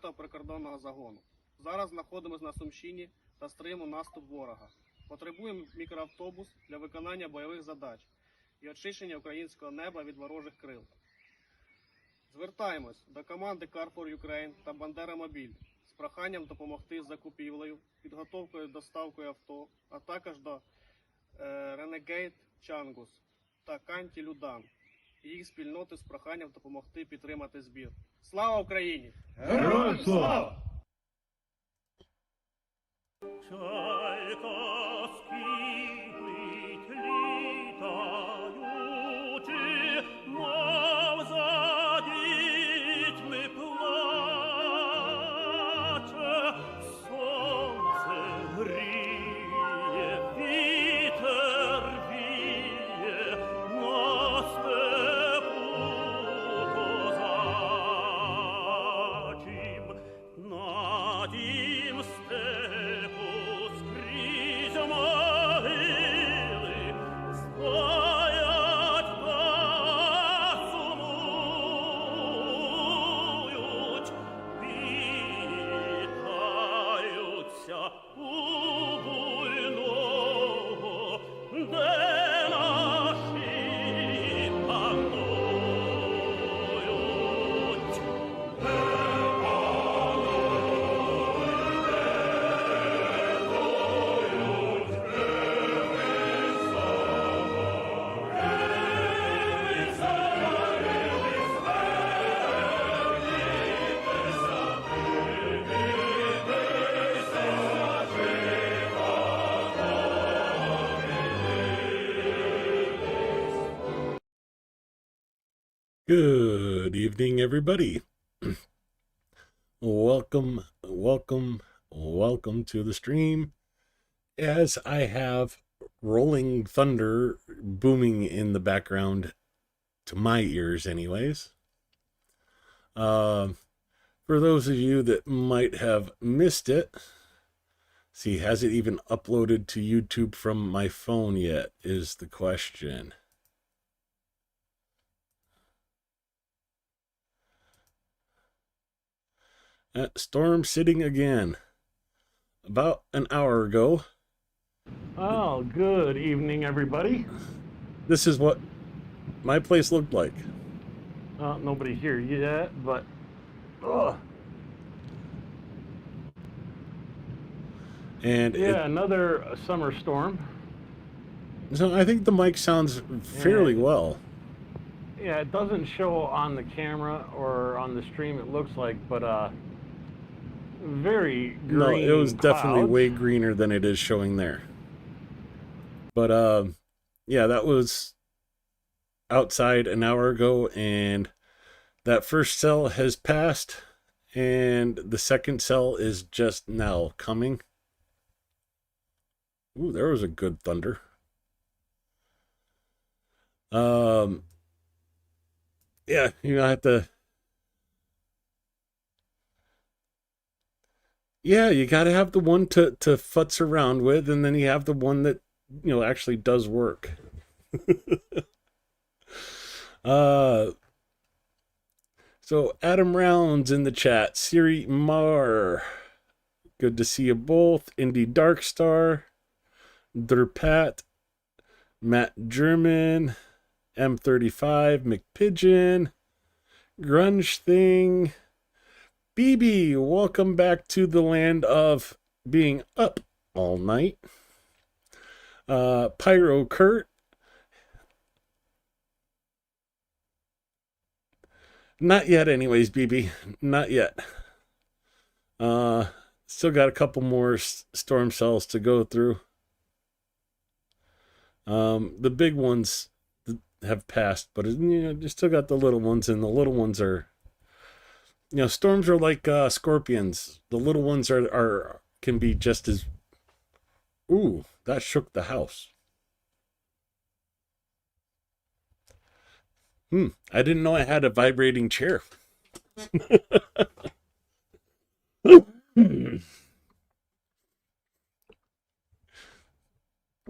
5-го прикордонного загону. Зараз знаходимося на Сумщині та стримуємо наступ ворога. Потребуємо мікроавтобус для виконання бойових задач і очищення українського неба від ворожих крил. Звертаємось до команди Car for Ukraine та Бандера Мобіль з проханням допомогти з закупівлею, підготовкою доставкою авто, а також до Renegade Changus та Канті Людан і їх спільноти з проханням допомогти підтримати збір. Слава Україні! Героям слава! Чайка співить, літаючи, мов за дітьми плаче, сонце гріє, вітер віє, на степу козачим, на тім степу скрізь могили стоять та сумують, вітаються у буйного, де наші панують. Good evening, everybody. Welcome to the stream. As I have rolling thunder booming in the background, to my ears anyways. For those of you that might have missed it, see, has it even uploaded to YouTube from my phone yet, is the question. Storm sitting again. About an hour ago. Oh, good evening, everybody. This is what my place looked like. Nobody's here yet, but ugh. And Yeah, another summer storm. so I think the mic sounds fairly well. Yeah, it doesn't show on the camera or on the stream, it looks like, but very green. No, it was definitely clouds. way greener than it is showing there. But yeah, that was outside an hour ago, and that first cell has passed, and the second cell is just now coming. Ooh, there was a good thunder. Yeah, you have to. Yeah, you got to have the one to futz around with, and then you have the one that, actually does work. So Adam Rounds in the chat, Siri Mar, good to see you both. Indy Darkstar, Derpat, Matt German, M35, McPigeon, Grunge Thing, BB, welcome back to the land of being up all night. Pyro Kurt. Not yet anyways, BB. Not yet. Still got a couple more storm cells to go through. The big ones have passed, but you still got the little ones, and the little ones are, storms are like scorpions. The little ones can be just as. Ooh, that shook the house. I didn't know I had a vibrating chair.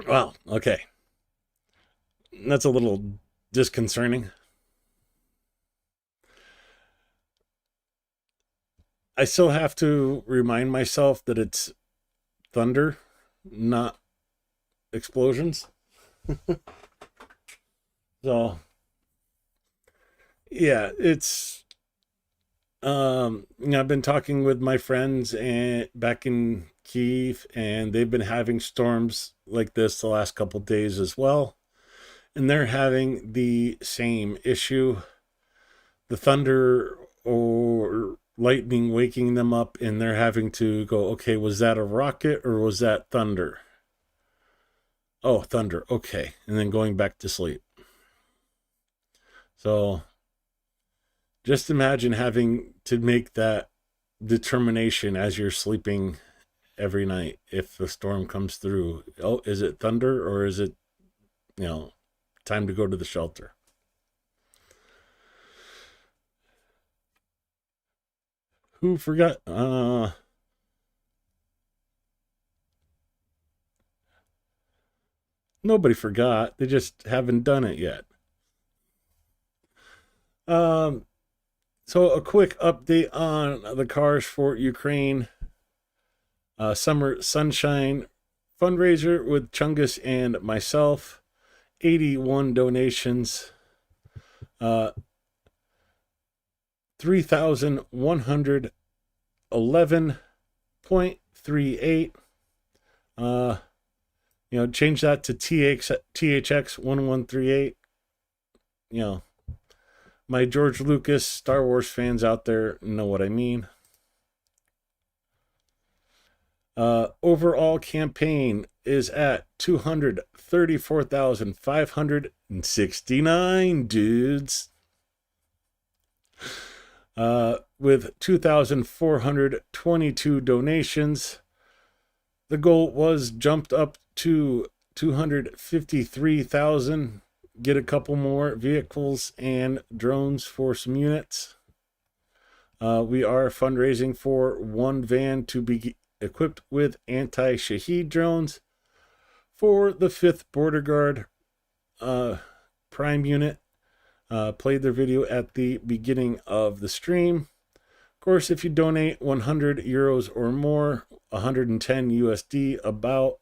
Wow, okay. That's a little disconcerting. I still have to remind myself that it's thunder, not explosions. So, yeah, it's I've been talking with my friends and back in Kyiv, and they've been having storms like this the last couple days as well, and they're having the same issue. The thunder or lightning waking them up, and they're having to go, okay, was that a rocket or was that thunder? Oh, thunder, okay. And then going back to sleep. So just imagine having to make that determination as you're sleeping every night if the storm comes through. Oh, is it thunder or is it, time to go to the shelter? Who forgot? Nobody forgot. They just haven't done it yet. So a quick update on the Cars for Ukraine Summer Sunshine fundraiser with Chungus and myself. 81 donations. 3,111.38. Change that to THX 1138. My George Lucas Star Wars fans out there know what I mean. Overall campaign is at 234,569 dudes. With 2,422 donations. The goal was jumped up to 253,000. Get a couple more vehicles and drones for some units. We are fundraising for one van to be equipped with anti-Shaheed drones for the 5th Border Guard Prime unit. Played their video at the beginning of the stream. Of course, if you donate 100 euros or more, 110 USD about,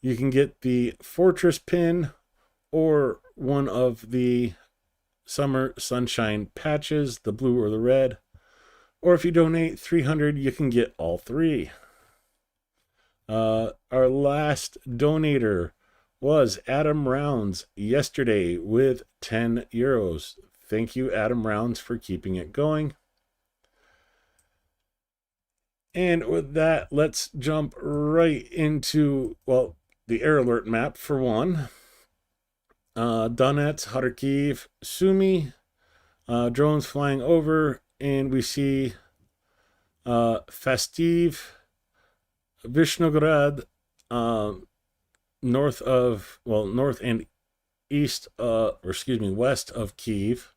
you can get the Fortress pin or one of the Summer Sunshine patches, the blue or the red. Or if you donate 300, you can get all three. Our last donator was Adam Rounds yesterday with 10 euros. Thank you, Adam Rounds, for keeping it going. And with that, let's jump right into, the air alert map for one. Donetsk, Kharkiv, Sumy, drones flying over, and we see Fastiv, Vishnograd, north and west of Kyiv.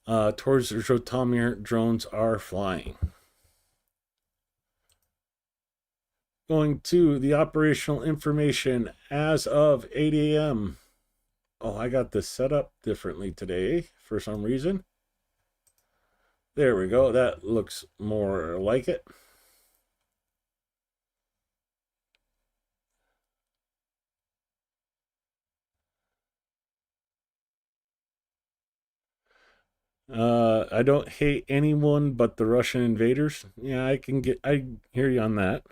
Towards Zhytomyr, drones are flying. Going to the operational information as of 8 a.m. Oh, I got this set up differently today for some reason. There we go. That looks more like it. I don't hate anyone but the Russian invaders. Yeah, I hear you on that.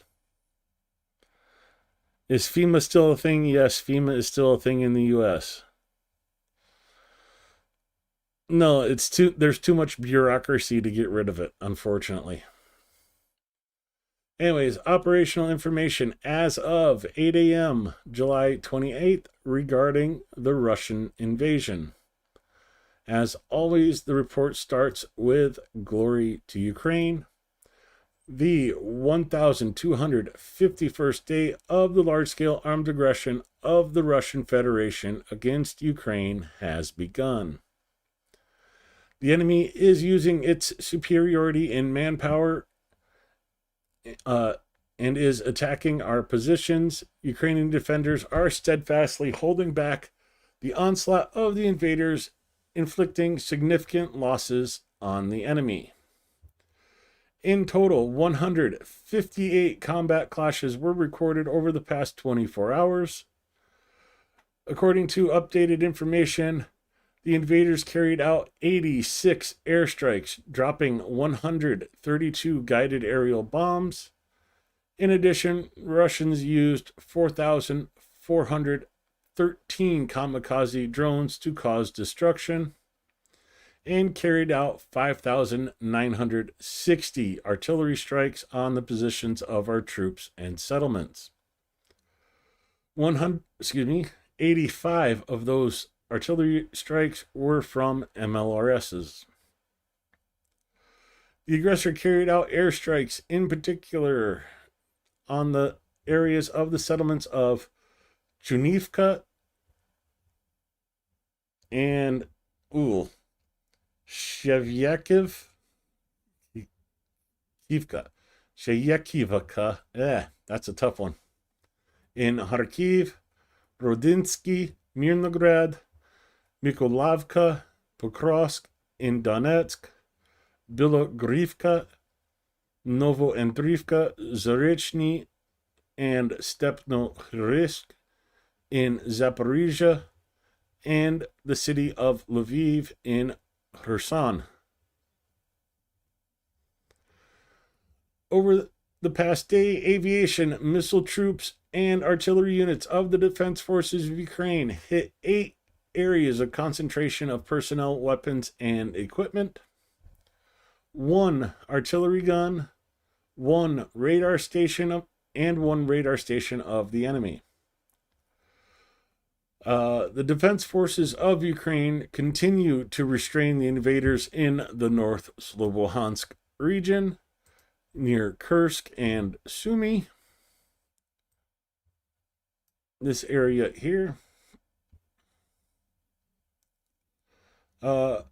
Is FEMA still a thing? Yes, FEMA is still a thing in the US. No, there's too much bureaucracy to get rid of it, unfortunately. Anyways, operational information as of 8 a.m. July 28th regarding the Russian invasion. As always, the report starts with glory to Ukraine. The 1,251st day of the large-scale armed aggression of the Russian Federation against Ukraine has begun. The enemy is using its superiority in manpower and is attacking our positions. Ukrainian defenders are steadfastly holding back the onslaught of the invaders, inflicting significant losses on the enemy. In total, 158 combat clashes were recorded over the past 24 hours. According to updated information, the invaders carried out 86 airstrikes, dropping 132 guided aerial bombs. In addition, Russians used 4,413 kamikaze drones to cause destruction and carried out 5,960 artillery strikes on the positions of our troops and settlements. 85 of those artillery strikes were from MLRSs. The aggressor carried out airstrikes, in particular on the areas of the settlements of Chunivka and Shevyakiv, that's a tough one. In Kharkiv, Rodinsky, Mirnograd, Mykolaiv, Pokrovsk, in Donetsk, Bilogrivka, Novoandrivka, Zarechny, and Stepnohrisk in Zaporizhia, and the city of Lviv in Kherson. Over the past day, aviation, missile troops, and artillery units of the Defense Forces of Ukraine hit 8 areas of concentration of personnel, weapons, and equipment. 1 artillery gun, 1 radar station, and 1 radar station of the enemy. The Defense Forces of Ukraine continue to restrain the invaders in the North Slobohansk region near Kursk and Sumy. This area here. But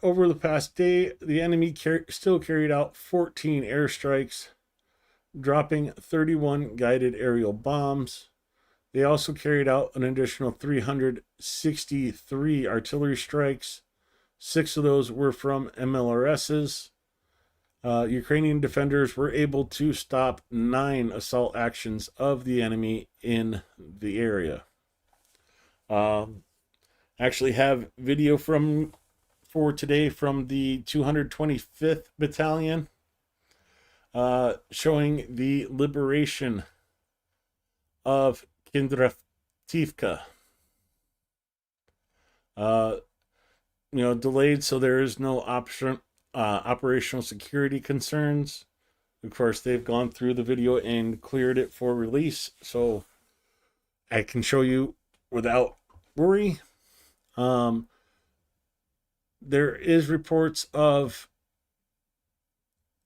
over the past day, the enemy still carried out 14 airstrikes, dropping 31 guided aerial bombs. They also carried out an additional 363 artillery strikes. 6 of those were from MLRSs. Ukrainian defenders were able to stop 9 assault actions of the enemy in the area. Actually have video for today from the 225th Battalion showing the liberation of Kindrativka. Delayed, so there is no operational security concerns. Of course, they've gone through the video and cleared it for release, so I can show you without worry. There is reports of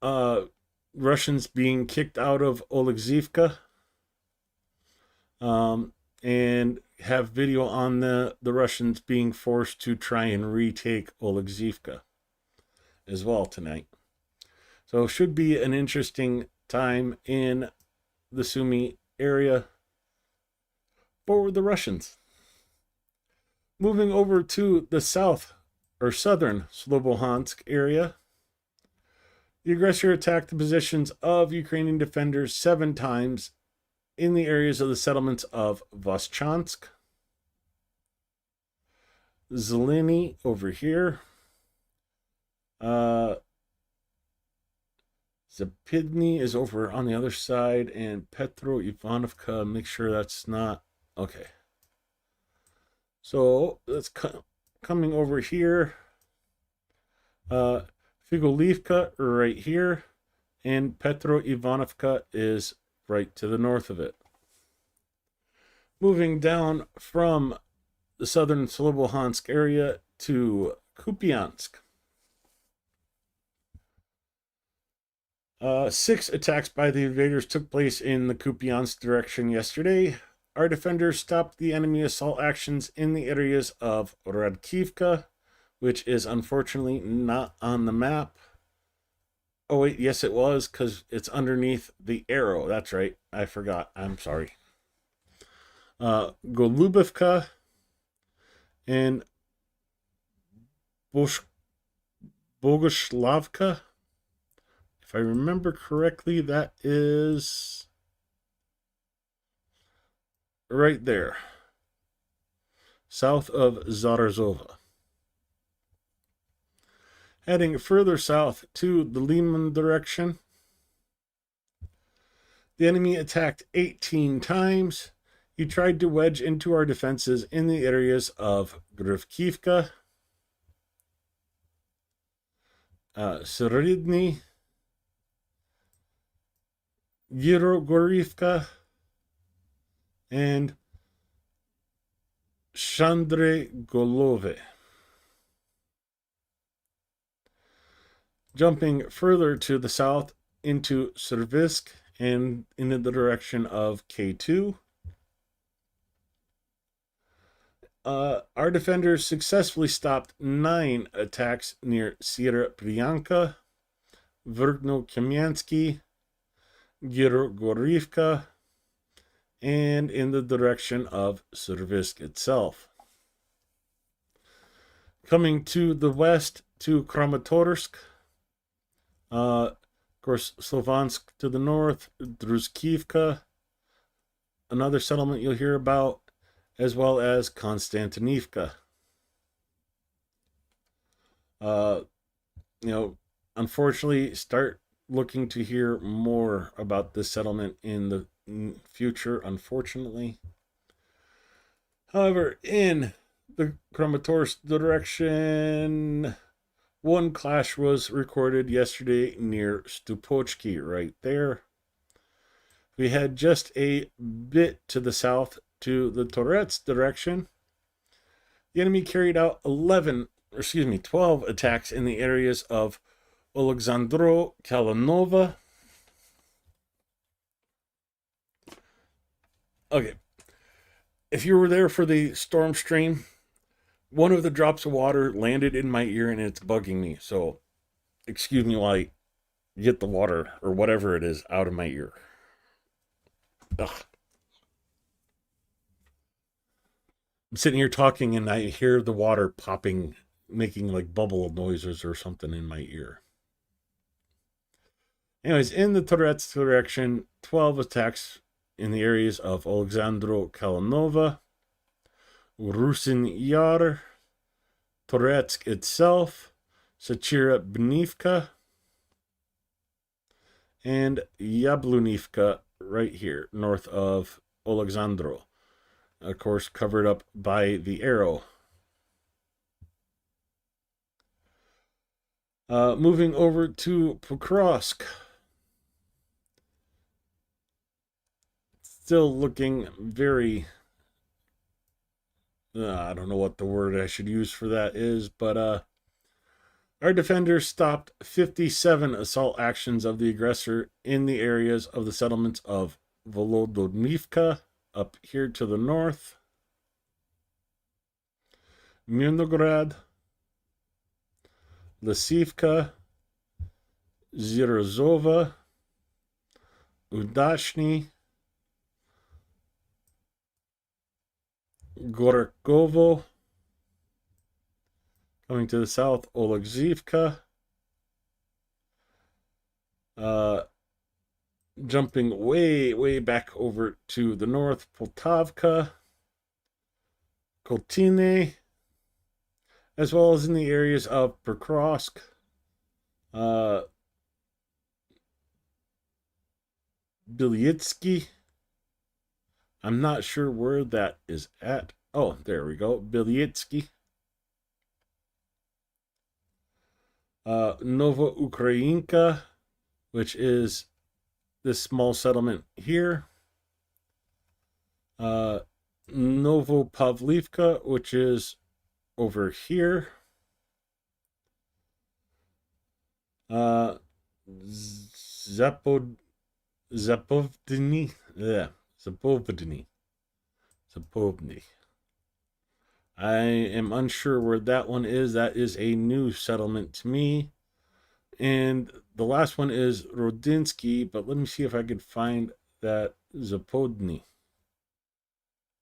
Russians being kicked out of Oleksivka, and have video on the Russians being forced to try and retake Oleksivka as well tonight. So should be an interesting time in the Sumy area for the Russians. Moving over to the south or southern Slobohansk area, the aggressor attacked the positions of Ukrainian defenders 7 times in the areas of the settlements of Voschansk, Zeleny over here, Zapidny is over on the other side, and Petro Ivanovka, make sure that's not okay. So that's coming over here. Figolivka right here, and Petro Ivanovka is right to the north of it. Moving down from the southern Slobohansk area to Kupiansk. 6 attacks by the invaders took place in the Kupiansk direction yesterday. Our defenders stopped the enemy assault actions in the areas of Radkivka, which is unfortunately not on the map. Oh wait, yes it was, because it's underneath the arrow. That's right, I forgot. I'm sorry. Golubivka and Boguslavka. If I remember correctly, that is right there, south of Zarazova. Heading further south to the Liman direction, the enemy attacked 18 times. He tried to wedge into our defenses in the areas of Grivkivka, Seredny, Girogorivka, and Shandre Golove. Jumping further to the south into Servisk and in the direction of K2. Our defenders successfully stopped 9 attacks near Sierra Priyanka, Verkno-Kamyansky, Girogorivka, and in the direction of Servisk itself. Coming to the west to Kramatorsk, of course, Slovansk to the north, Druzkivka, another settlement you'll hear about, as well as Konstantinivka. Unfortunately, start looking to hear more about this settlement in the future, unfortunately. However, in the Kramatorsk direction, one clash was recorded yesterday near Stupochki, right there. We had just a bit to the south to the Torets direction. The enemy carried out 12 attacks in the areas of Alexandro Kalanova. Okay. If you were there for the storm stream, one of the drops of water landed in my ear and it's bugging me. So, excuse me while I get the water or whatever it is out of my ear. Ugh. I'm sitting here talking and I hear the water popping, making like bubble noises or something in my ear. Anyways, in the Torets direction, 12 attacks in the areas of Alexandro Kalanova, Rusin Yar, Toretsk itself, Sachira Bnivka, and Yablunivka right here, north of Alexandro. Of course, covered up by the arrow. Moving over to Pokrovsk. Still looking very... I don't know what the word I should use for that is, but our defenders stopped 57 assault actions of the aggressor in the areas of the settlements of Volodonivka, up here to the north, Mirnograd, Lisivka, Zirozova, Udashny, Gorkovo. Coming to the south, Oleksivka. Jumping way back over to the north, Poltavka, Koltine, as well as in the areas of Pokrovsk, Bilyitsky. I'm not sure where that is at. Oh, there we go. Bilyitsky. Novoukrayinka, which is this small settlement here. Novopavlivka, which is over here. Zapovdny. Yeah. Zapovdny. I am unsure where that one is. That is a new settlement to me. And the last one is Rodinsky, but let me see if I could find that Zapodny.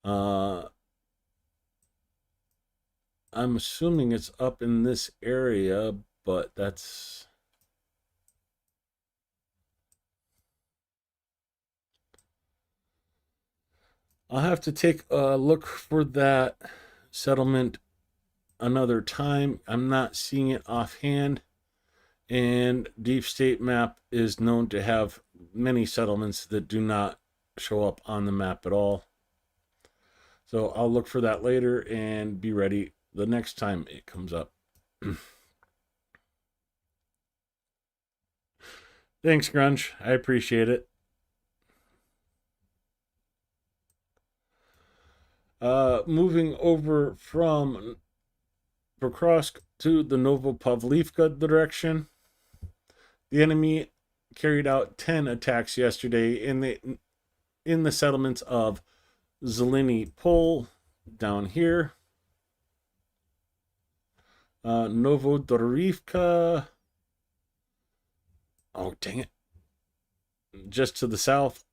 I'm assuming it's up in this area, but that's... I'll have to take a look for that settlement another time. I'm not seeing it offhand. And Deep State Map is known to have many settlements that do not show up on the map at all. So I'll look for that later and be ready the next time it comes up. Thanks, Grunge. I appreciate it. Moving over from Pokrovsk to the Novopavlivka direction. The enemy carried out 10 attacks yesterday in the settlements of Zeleny Pol down here, Novodorivka. Oh, dang it. Just to the south.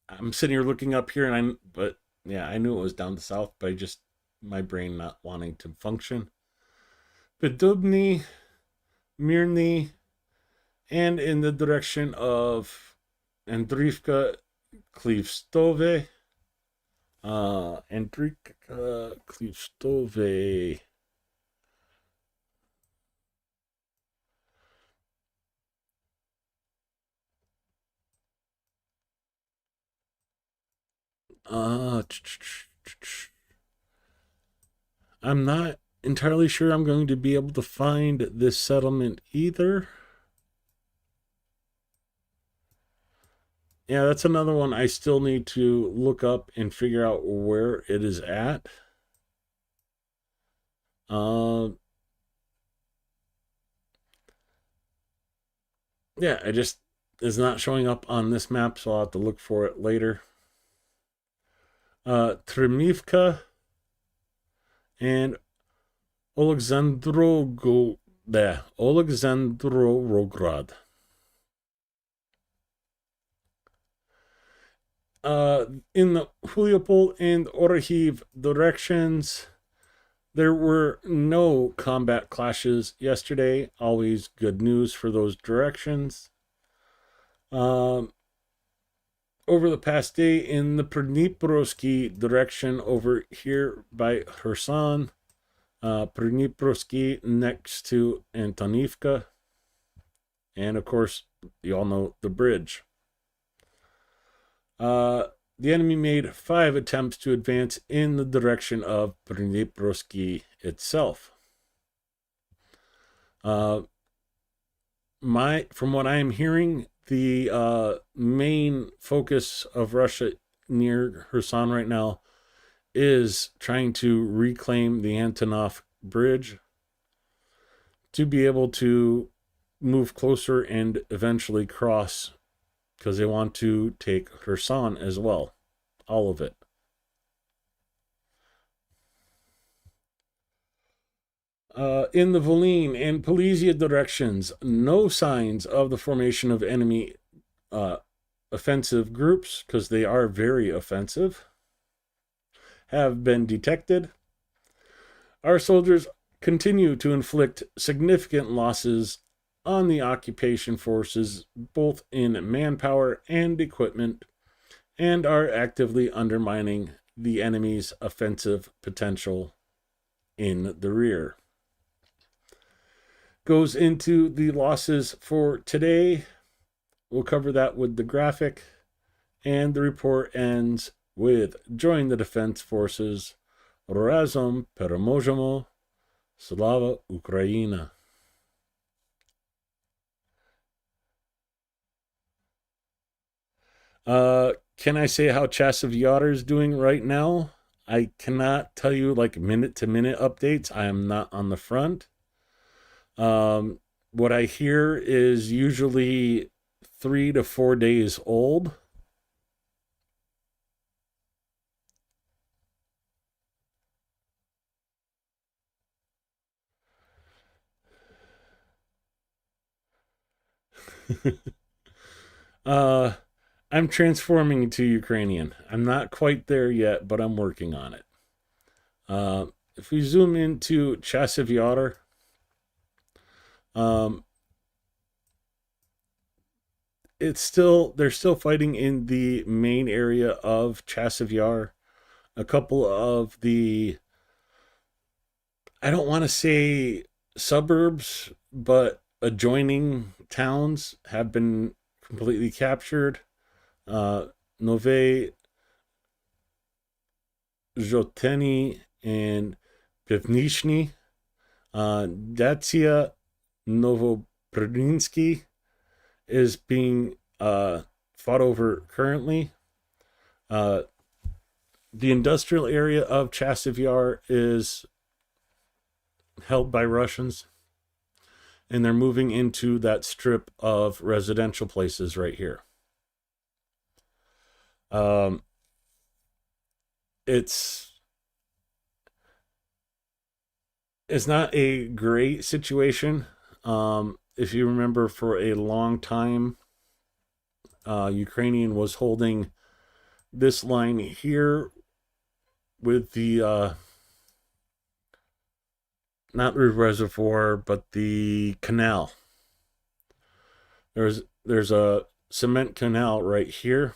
I'm sitting here looking up here, but yeah, I knew it was down the south, but my brain not wanting to function. Bedubny, Mirny, and in the direction of Andrivka, Klivstove, Andrivka, Klivstove. I'm not entirely sure I'm going to be able to find this settlement either. Yeah, that's another one I still need to look up and figure out where it is at. Yeah, it just is not showing up on this map, so I'll have to look for it later. Trimivka and Oleksandrograd. In the Huliopol and Orahiv directions, there were no combat clashes yesterday. Always good news for those directions. Over the past day in the Perniprovsky direction over here by Kherson, Perniprovsky next to Antonivka, and of course, you all know the bridge. The enemy made 5 attempts to advance in the direction of Perniprovsky itself. From what I am hearing, the main focus of Russia near Kherson right now is trying to reclaim the Antonov Bridge to be able to move closer and eventually cross, because they want to take Kherson as well. All of it. In the Volyn and Polizia directions, no signs of the formation of enemy offensive groups, because they are very offensive, have been detected. Our soldiers continue to inflict significant losses on the occupation forces, both in manpower and equipment, and are actively undermining the enemy's offensive potential in the rear. Goes into the losses for today. We'll cover that with the graphic, and the report ends with join the defense forces. Razom Peremojemo. Slava Ukraina. Can I say how Chasiv Yar is doing right now? I cannot tell you like minute to minute updates. I am not on the front. What I hear is usually 3 to 4 days old. I'm transforming to Ukrainian. I'm not quite there yet, but I'm working on it. If we zoom into Chasiv Yar, Um, they're still fighting in the main area of Chasiv Yar. A couple of the, I don't want to say suburbs, but adjoining towns have been completely captured. Nove Zhoteny and Pivnishny, Dacia Novoprodinsky is being fought over currently. The industrial area of Chasiv Yar is held by Russians, and they're moving into that strip of residential places right here. It's not a great situation. If you remember, for a long time, Ukrainian was holding this line here with the not the reservoir, but the canal. There's a cement canal right here,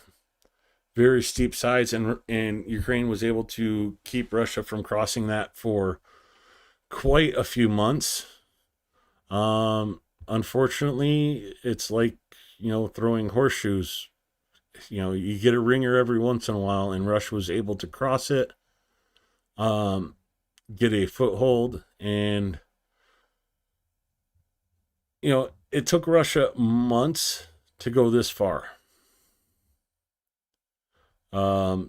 very steep sides, and Ukraine was able to keep Russia from crossing that for quite a few months. Unfortunately, it's like, throwing horseshoes. You get a ringer every once in a while, and Russia was able to cross it, get a foothold, and it took Russia months to go this far. But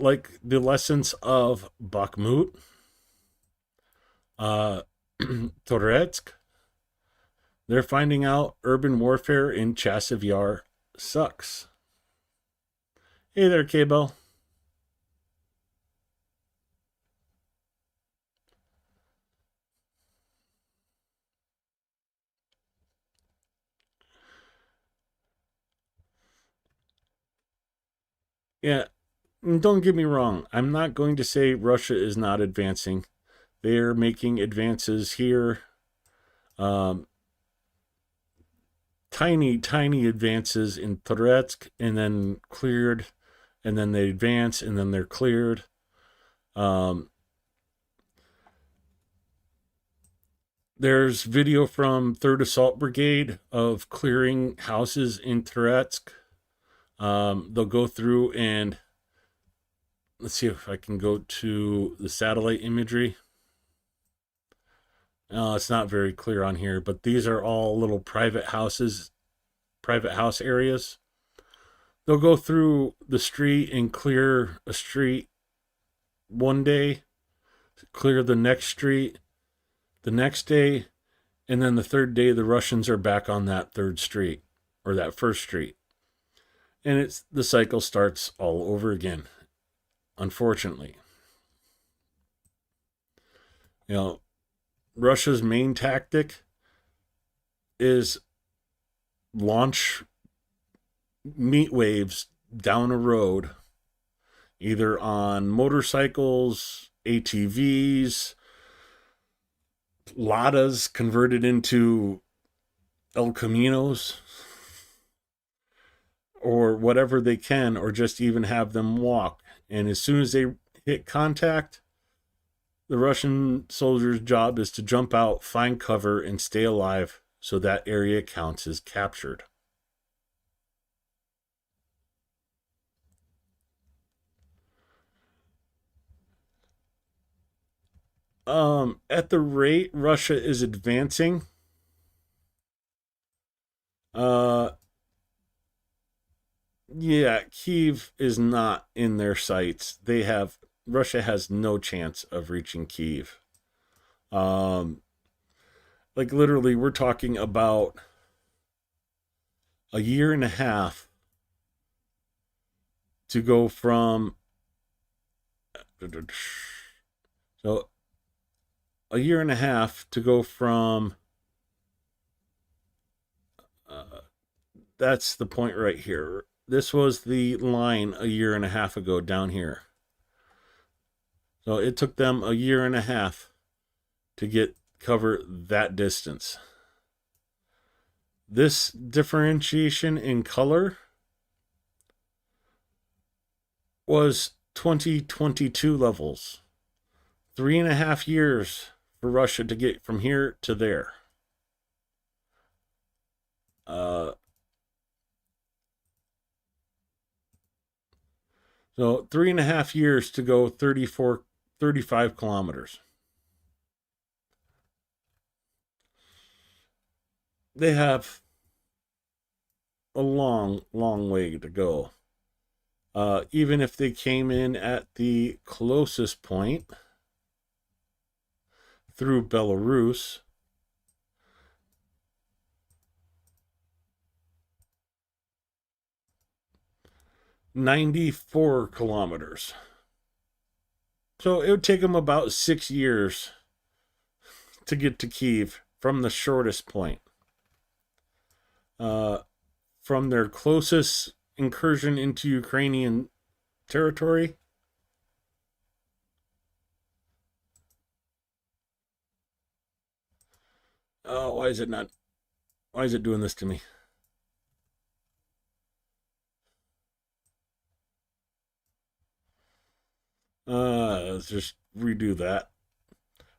like the lessons of Bakhmut, Toretsk, they're finding out urban warfare in Chasiv Yar sucks. Hey there, K-Bell. Yeah, don't get me wrong. I'm not going to say Russia is not advancing. They're making advances here. Tiny advances in Toretsk, and then cleared, and then they advance, and then they're cleared. There's video from 3rd Assault Brigade of clearing houses in Toretsk. They'll go through and let's see if I can go to the satellite imagery. It's not very clear on here, but these are all little private house areas. They'll go through the street and clear a street one day, clear the next street the next day, and then the third day the Russians are back on that third street or that first street. And the cycle starts all over again, unfortunately. Russia's main tactic is launch meat waves down a road, either on motorcycles, ATVs, Ladas converted into El Caminos, or whatever they can, or just even have them walk. And as soon as they hit contact, the Russian soldiers' job is to jump out, find cover, and stay alive so that area counts as captured. At the rate Russia is advancing, yeah, Kyiv is not in their sights. Russia has no chance of reaching Kyiv. Like literally, we're talking about a year and a half to go from, so a year and a half to go from, that's the point right here. This was the line a year and a half ago down here. So it took them a year and a half to cover that distance. This differentiation in color was 2022 levels. 3.5 years for Russia to get from here to there. So 3.5 years to go 35 kilometers. They have a long, long way to go. Even if they came in at the closest point through Belarus, "94 kilometers. So it would take them about 6 years to get to Kyiv from the shortest point. From their closest incursion into Ukrainian territory, why is it doing this to me? Let's just redo that.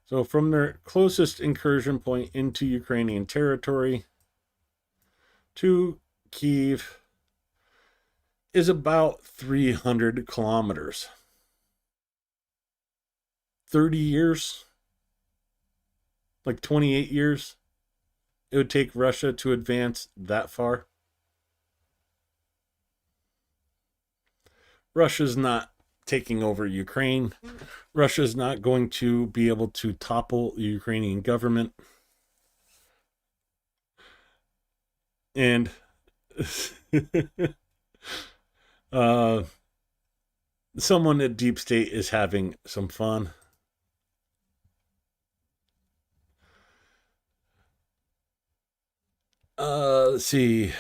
So from their closest incursion point into Ukrainian territory to Kyiv is about 300 kilometers. 30 years, like 28 years, it would take Russia to advance that far. Russia's not taking over Ukraine. Russia's not going to be able to topple the Ukrainian government. And someone at Deep State is having some fun. Let's see.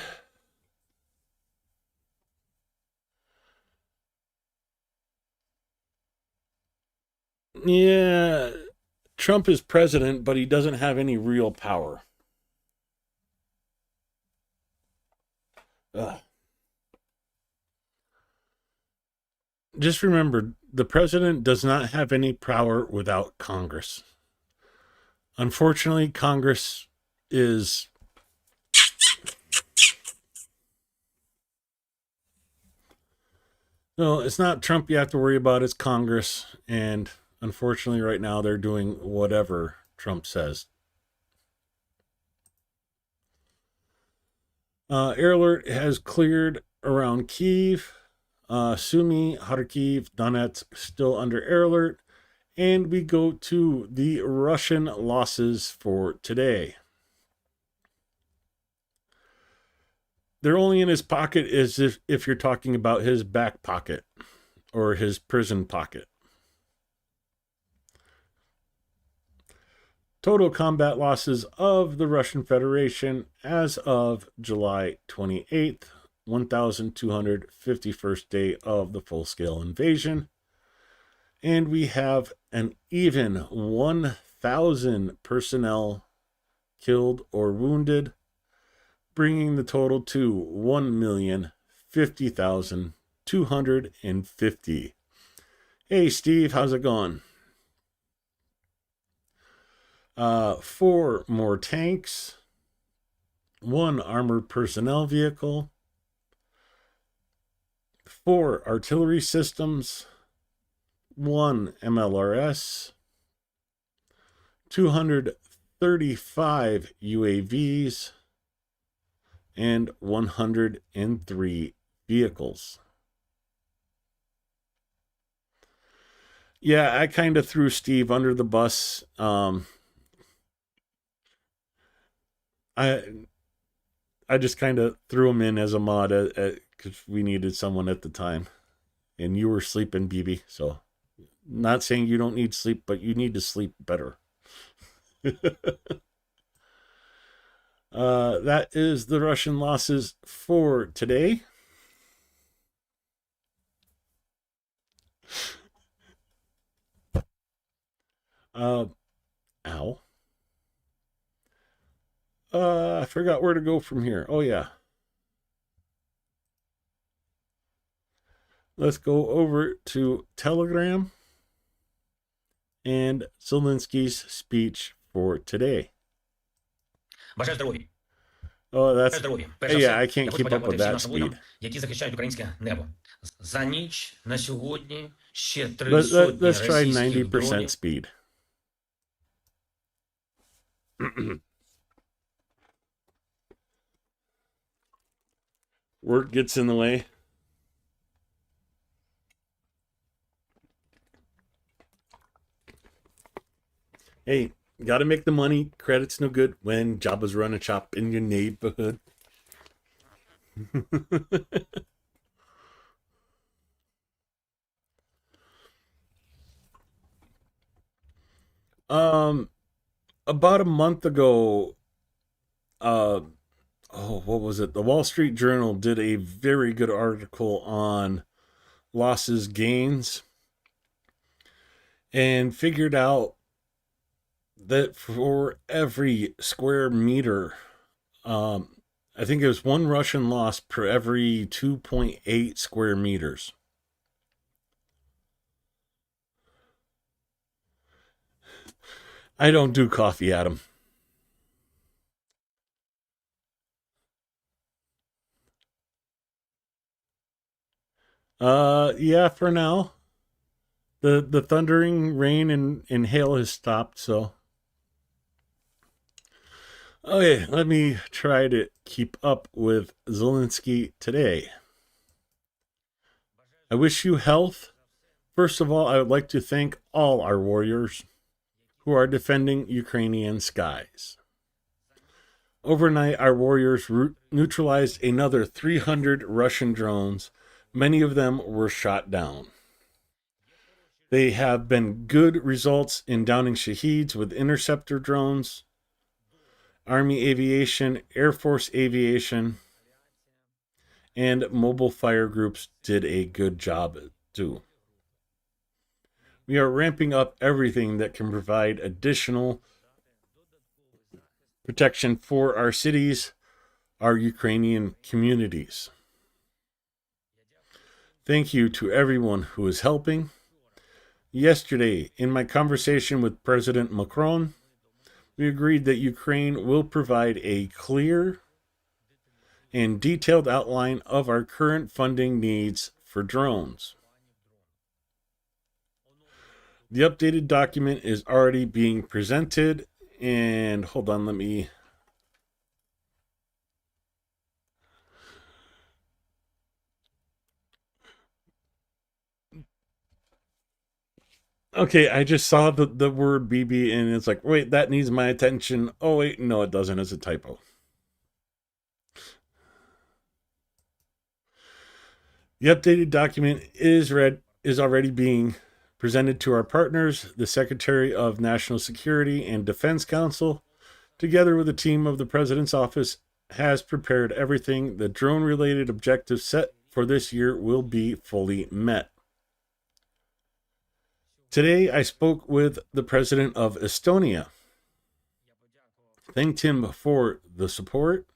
Yeah, Trump is president, but he doesn't have any real power. Ugh. Just remember, the president does not have any power without Congress. Unfortunately, Congress is... No, it's not Trump you have to worry about, it's Congress. And unfortunately, right now, they're doing whatever Trump says. Air alert has cleared around Kyiv. Sumy, Kharkiv, Donetsk still under air alert. And we go to the Russian losses for today. They're only in his pocket as if you're talking about his back pocket or his prison pocket. Total combat losses of the Russian Federation as of July 28th, 1,251st day of the full-scale invasion. And we have an even 1,000 personnel killed or wounded, bringing the total to 1,050,250. Hey, Steve, how's it going? 4 more tanks, 1 armored personnel vehicle, 4 artillery systems, 1 MLRS, 235 UAVs, and 103 vehicles. Yeah, I kind of threw Steve under the bus. I just kind of threw him in as a mod because we needed someone at the time. And you were sleeping, BB. So, not saying you don't need sleep, but you need to sleep better. That is the Russian losses for today. Ow. I forgot where to go from here. Oh, yeah. Let's go over to Telegram and Zelensky's speech for today. Бажаю здоров'я. Oh, that's... Здоров'я. Yeah, I can't keep up with that нашим воїнам, speed. які захищають українське небо. За ніч на сьогодні ще 3 Let's сотні try російських 90% дронів. speed. Work gets in the way. Hey, gotta make the money. Credit's no good when Jabba's running shop in your neighborhood. About a month ago, what was it? The Wall Street Journal did a very good article on losses, gains, and figured out that for every square meter, I think it was one Russian loss per every 2.8 square meters. I don't do coffee, Adam. Yeah, for now. The thundering rain and hail has stopped, so. Okay, let me try to keep up with Zelensky today. I wish you health. First of all, I would like to thank all our warriors who are defending Ukrainian skies. Overnight, our warriors neutralized another 300 Russian drones. Many of them were shot down. They have been good results in downing Shaheeds with interceptor drones. Army Aviation, Air Force Aviation, and mobile fire groups did a good job too. We are ramping up everything that can provide additional protection for our cities, our Ukrainian communities. Thank you to everyone who is helping. Yesterday, in my conversation with President Macron, we agreed that Ukraine will provide a clear and detailed outline of our current funding needs for drones. The updated document is already being presented, and hold on, let me... Okay, I just saw the word BB and it's like, wait, that needs my attention. Oh, wait, no, it doesn't. It's a typo. The updated document is already being presented to our partners, the Secretary of National Security and Defense Council, together with a team of the President's Office, has prepared everything. The drone-related objectives set for this year will be fully met. Today, I spoke with the President of Estonia, thanked him for the support,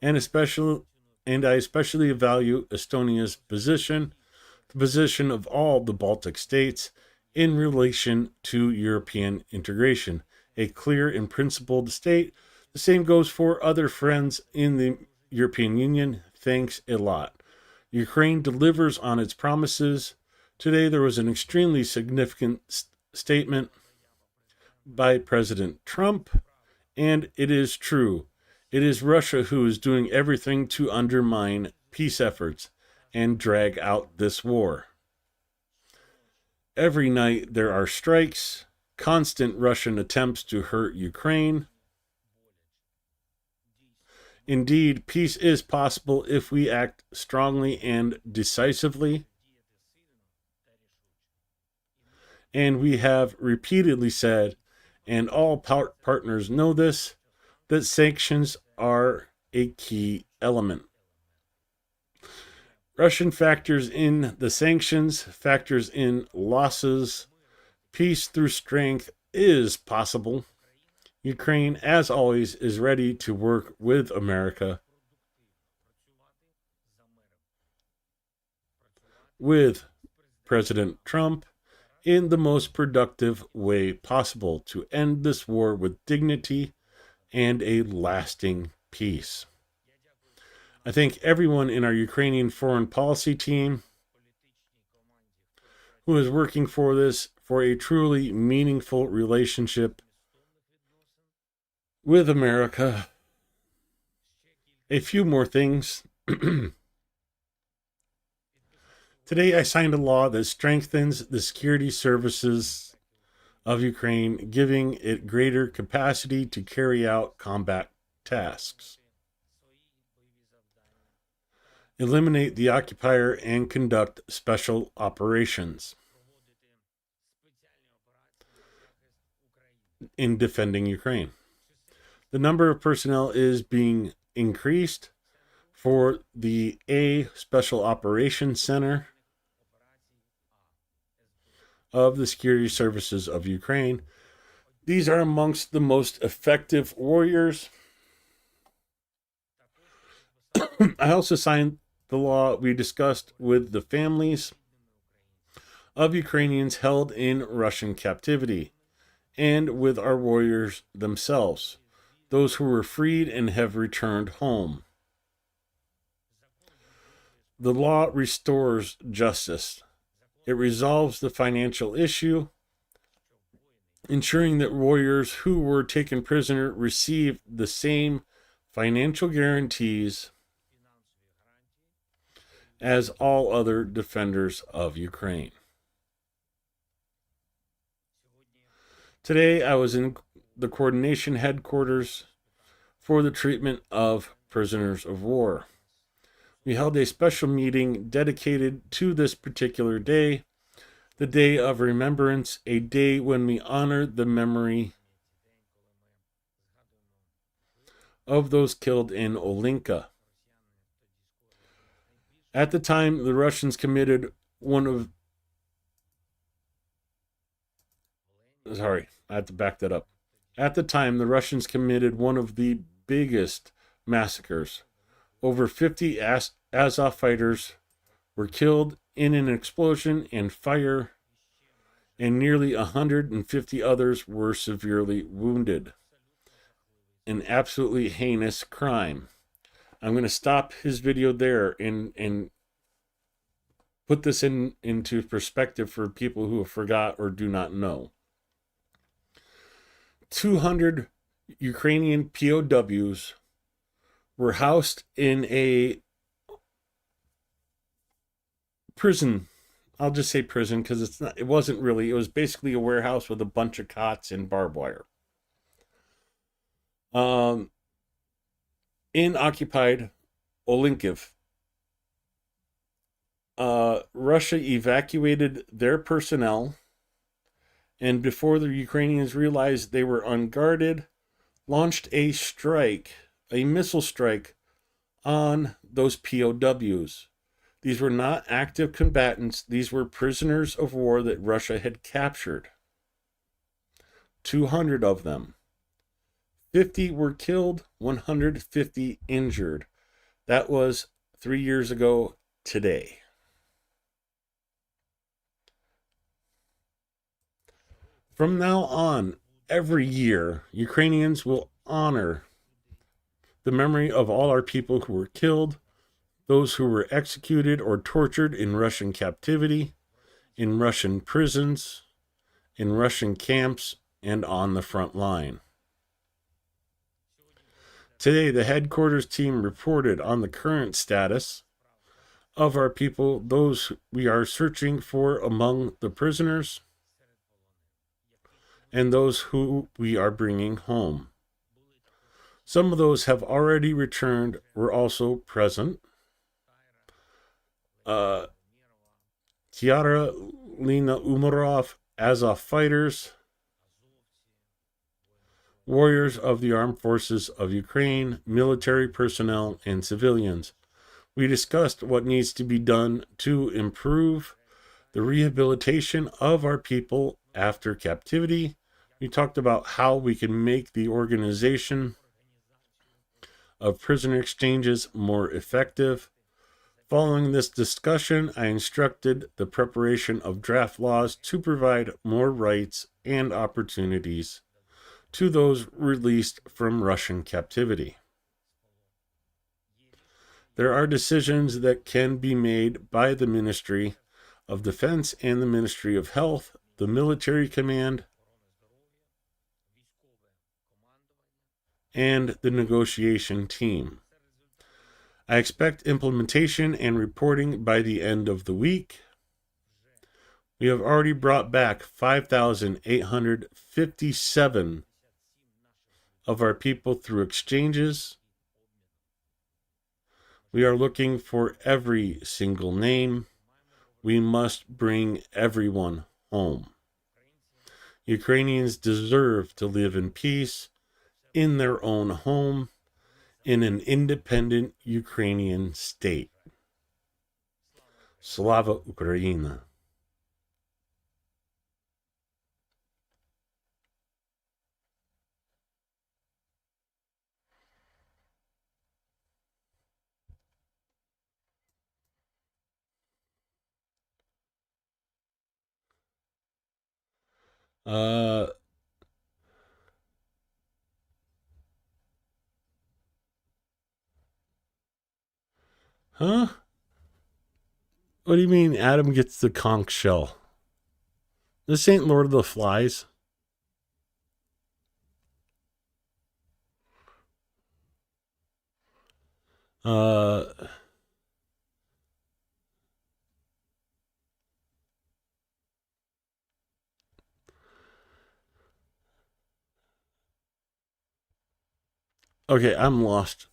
and I especially value Estonia's position, the position of all the Baltic states in relation to European integration, a clear and principled state. The same goes for other friends in the European Union. Thanks a lot. Ukraine delivers on its promises. Today, there was an extremely significant statement by President Trump, and it is true. It is Russia who is doing everything to undermine peace efforts and drag out this war. Every night there are strikes, constant Russian attempts to hurt Ukraine. Indeed, peace is possible if we act strongly and decisively. And we have repeatedly said, and all partners know this, that sanctions are a key element. Russian factors in the sanctions, factors in losses, peace through strength, is possible, Ukraine, as always, is ready to work with America, with President Trump, in the most productive way possible to end this war with dignity and a lasting peace. I thank everyone in our Ukrainian foreign policy team who is working for this, for a truly meaningful relationship with America. A few more things. Today I signed a law that strengthens the security services of Ukraine, giving it greater capacity to carry out combat tasks, eliminate the occupier, and conduct special operations in defending Ukraine. The number of personnel is being increased for the A Special Operations Center of the Security Services of Ukraine. These are amongst the most effective warriors. I also signed the law we discussed with the families of Ukrainians held in Russian captivity and with our warriors themselves, those who were freed and have returned home. The law restores justice. It resolves the financial issue, ensuring that warriors who were taken prisoner receive the same financial guarantees as all other defenders of Ukraine. Today, I was in the coordination headquarters for the treatment of prisoners of war. We held a special meeting dedicated to this particular day, the Day of Remembrance, a day when we honor the memory of those killed in Olinka. At the time, the Russians committed I have to back that up. At the time, the Russians committed one of the biggest massacres. Over 50 Azov fighters were killed in an explosion and fire, and nearly 150 others were severely wounded. An absolutely heinous crime. I'm going to stop his video there and put this into perspective for people who have forgot or do not know. 200 Ukrainian POWs were housed in a prison. I'll just say prison because it wasn't really. It was basically a warehouse with a bunch of cots and barbed wire. In occupied Olinkiv, Russia evacuated their personnel, and before the Ukrainians realized they were unguarded, launched a strike, a missile strike, on those POWs. These were not active combatants. These were prisoners of war that Russia had captured. 200 of them. 50 were killed, 150 injured. That was 3 years ago today. From now on, every year, Ukrainians will honor the memory of all our people who were killed, those who were executed or tortured in Russian captivity, in Russian prisons, in Russian camps, and on the front line. Today, the headquarters team reported on the current status of our people, those we are searching for among the prisoners, and those who we are bringing home. Some of those have already returned, were also present. Tiara Lena Umarov, Azov fighters, warriors of the armed forces of Ukraine, military personnel, and civilians. We discussed what needs to be done to improve the rehabilitation of our people after captivity, We talked about how we can make the organization of prisoner exchanges more effective. Following this discussion, I instructed the preparation of draft laws to provide more rights and opportunities to those released from Russian captivity. There are decisions that can be made by the Ministry of Defense and the Ministry of Health, the military command, and the negotiation team. I expect implementation and reporting by the end of the week. We have already brought back 5,857 of our people through exchanges. We are looking for every single name. We must bring everyone home. Ukrainians deserve to live in peace in their own home, in an independent Ukrainian state. Slava Ukraina. Huh? What do you mean Adam gets the conch shell? This ain't Lord of the Flies. Okay, I'm lost.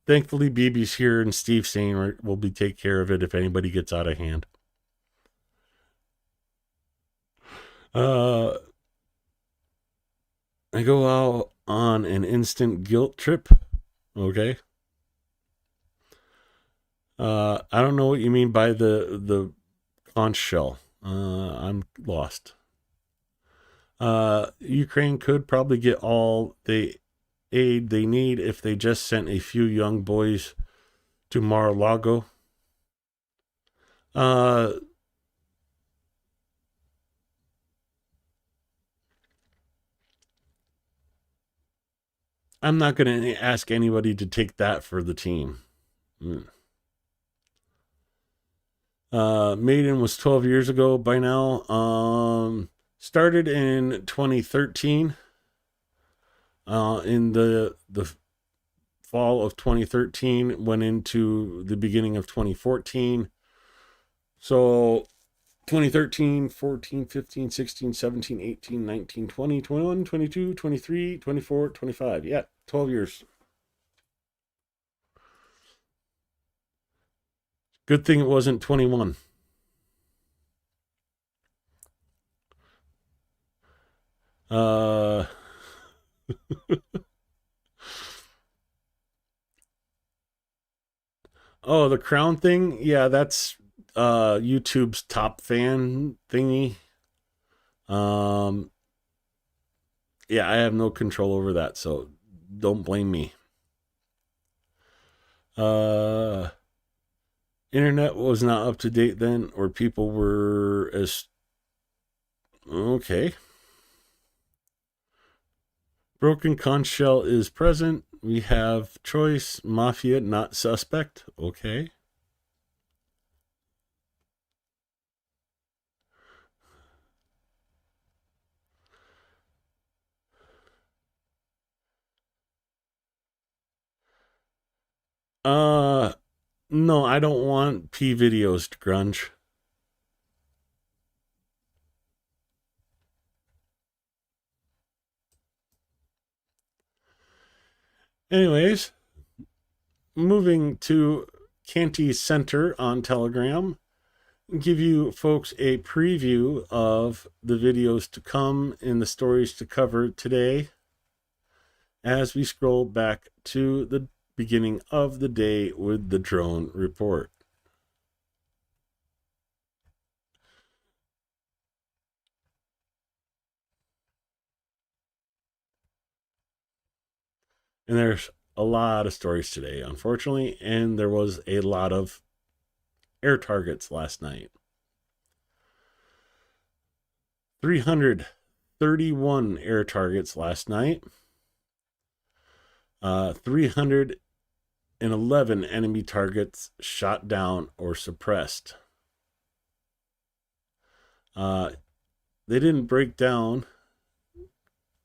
Thankfully, BB's here and Steve's saying we'll be take care of it if anybody gets out of hand. I go out on an instant guilt trip. Okay. I don't know what you mean by the conch shell. I'm lost. Ukraine could probably get all the aid they need if they just sent a few young boys to Mar-a-Lago. I'm not going to ask anybody to take that for the team. Maiden was 12 years ago by now. Started in 2013. In the fall of 2013, went into the beginning of 2014. So 2013, 14, 15, 16, 17, 18, 19, 20, 21, 22, 23, 24, 25. Yeah, 12 years. Good thing it wasn't 21. Oh, the crown thing? Yeah, that's YouTube's top fan thingy. Yeah, I have no control over that, so don't blame me. Internet was not up to date then, or people were as okay. Broken conch shell is present. We have choice, mafia, not suspect. Okay. No, I don't want P videos to grunge. Anyways, moving to Canty Center on Telegram, give you folks a preview of the videos to come and the stories to cover today as we scroll back to the beginning of the day with the drone report. And there's a lot of stories today, unfortunately, and there was a lot of air targets last night. 331 air targets last night. 311 enemy targets shot down or suppressed. They didn't break down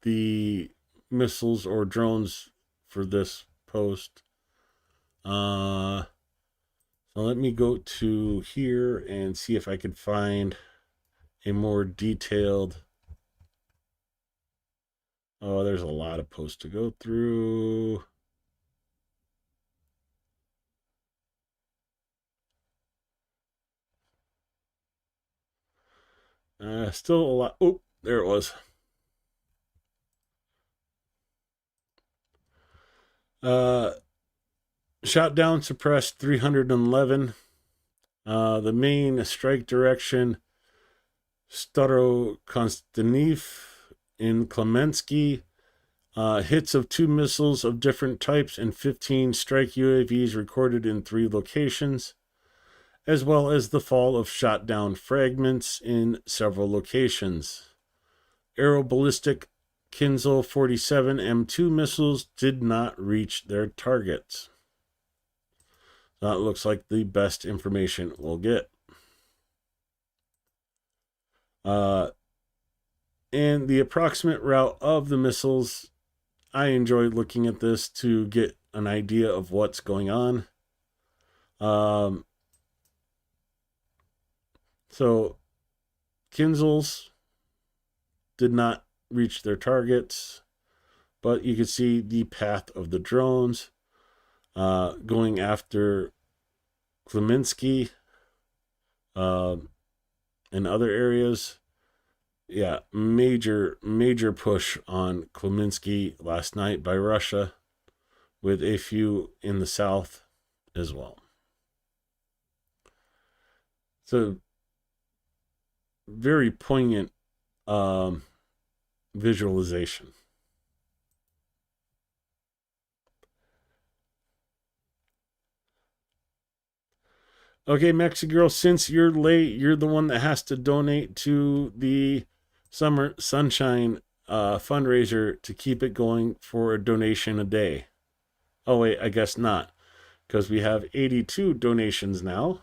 the missiles or drones for this post. So let me go to here and see if I can find a more detailed. Oh, there's a lot of posts to go through. Still a lot. Oh, there it was. Shot down, suppressed 311. The main strike direction, Starokonstantiv in Klemensky. Hits of 2 missiles of different types and 15 strike UAVs recorded in 3 locations, as well as the fall of shot down fragments in several locations. Aeroballistic Kinzhal 47 M2 missiles did not reach their targets. That looks like the best information we'll get. And the approximate route of the missiles, I enjoyed looking at this to get an idea of what's going on. So Kinzhals did not reach their targets, but you can see the path of the drones going after Klemensky and other areas. Yeah, major push on Klemensky last night by Russia, with a few in the south as well. So very poignant visualization. Okay, Mexi Girl, since you're late, you're the one that has to donate to the Summer Sunshine fundraiser to keep it going for a donation a day. Oh, wait, I guess not, because we have 82 donations now.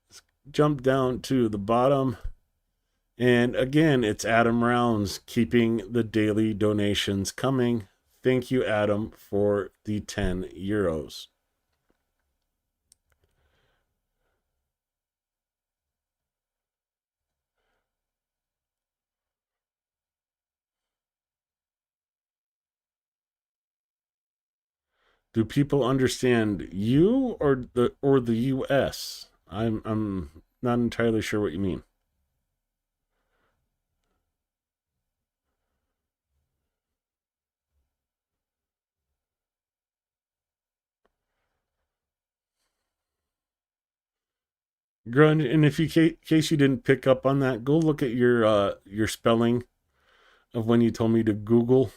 Let's jump down to the bottom. And again, it's Adam Rounds keeping the daily donations coming. Thank you, Adam, for the 10 euros. Do people understand you or the US? I'm not entirely sure what you mean. Grunge, and if you case you didn't pick up on that, go look at your spelling of when you told me to Google.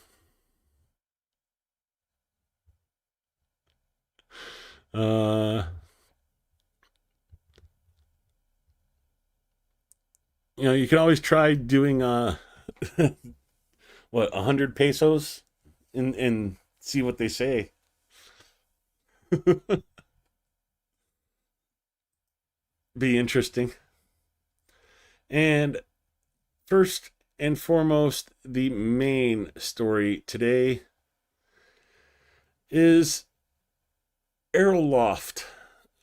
You can always try doing what, 100 pesos and see what they say. Be interesting. And first and foremost, the main story today is Aeroloft,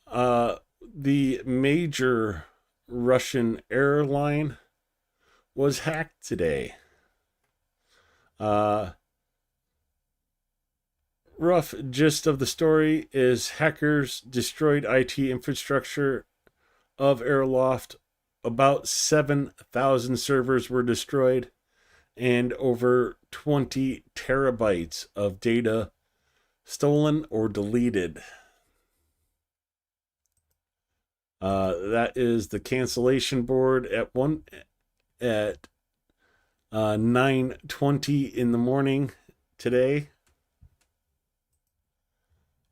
the major Russian airline, was hacked today. Rough gist of the story is hackers destroyed IT infrastructure of Aeroloft. About 7,000 servers were destroyed, and over 20 terabytes of data stolen or deleted. That is the cancellation board at 9:20 in the morning today.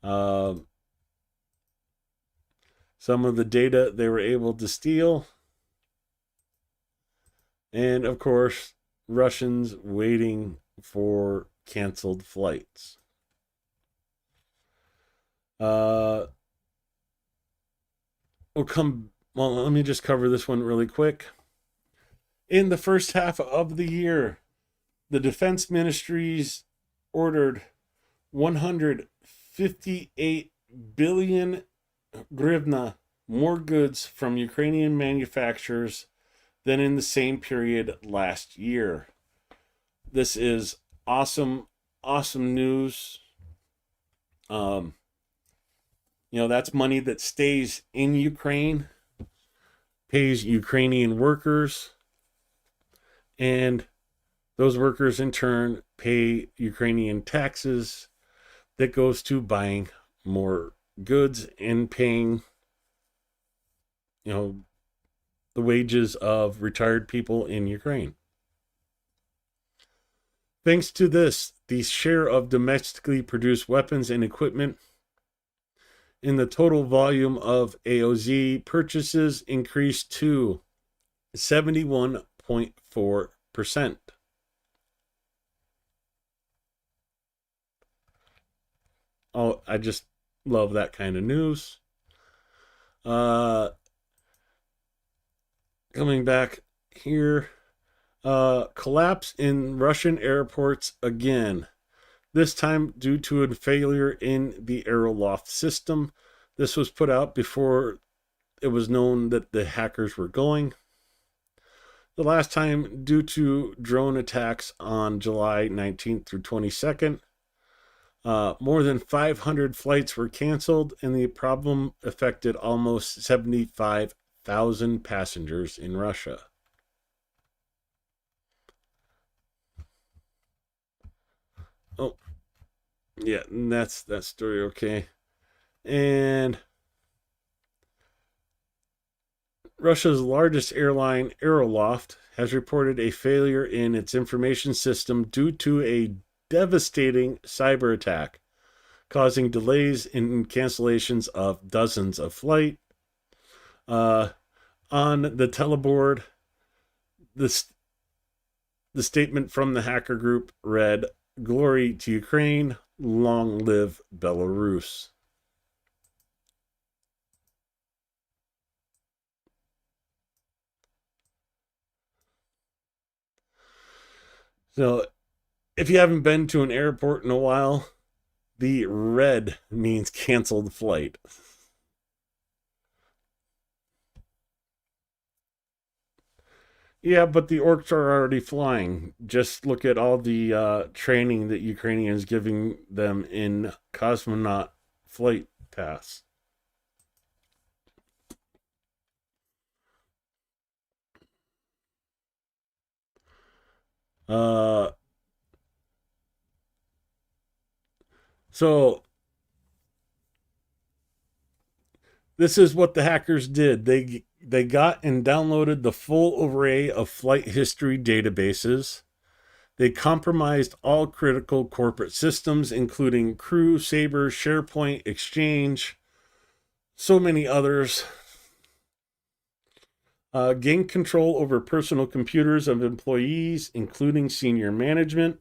Some of the data they were able to steal. And of course, Russians waiting for canceled flights. Let me just cover this one really quick. In the first half of the year, the defense ministries ordered 158 billion hryvnia more goods from Ukrainian manufacturers than in the same period last year. This is awesome news. That's money that stays in Ukraine, pays Ukrainian workers, and those workers in turn pay Ukrainian taxes that goes to buying more goods and paying, the wages of retired people in Ukraine. Thanks to this, the share of domestically produced weapons and equipment in the total volume of AOZ purchases increased to 71.4%. Oh, I just love that kind of news. Coming back here, collapse in Russian airports again. This time due to a failure in the aeroloft system. This was put out before it was known that the hackers were going. The last time due to drone attacks on July 19th through 22nd. More than 500 flights were canceled, and the problem affected almost 75,000 passengers in Russia. Oh, yeah, and that's that story. Okay. And Russia's largest airline, Aeroloft, has reported a failure in its information system due to a devastating cyber attack, causing delays in cancellations of dozens of flights. On the teleboard, the statement from the hacker group read, "Glory to Ukraine, long live Belarus." So, if you haven't been to an airport in a while, the red means canceled flight. Yeah, but the orcs are already flying. Just look at all the training that Ukrainians is giving them in cosmonaut flight tasks. So this is what the hackers did. They got and downloaded the full array of flight history databases. They compromised all critical corporate systems, including Crew, Sabre, SharePoint, Exchange, so many others. Gained control over personal computers of employees, including senior management.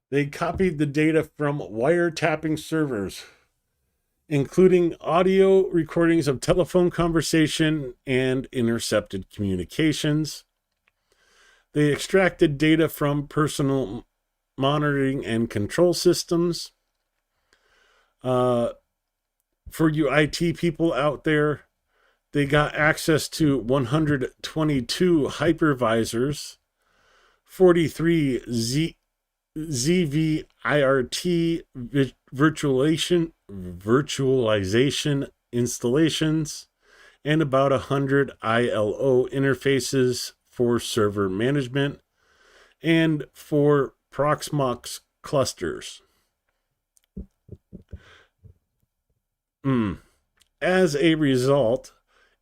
They copied the data from wiretapping servers, including audio recordings of telephone conversation and intercepted communications. They extracted data from personal monitoring and control systems. For you IT people out there, they got access to 122 hypervisors, 43 ZVIRT virtualization installations, and about 100 ILO interfaces for server management and for Proxmox clusters. As a result,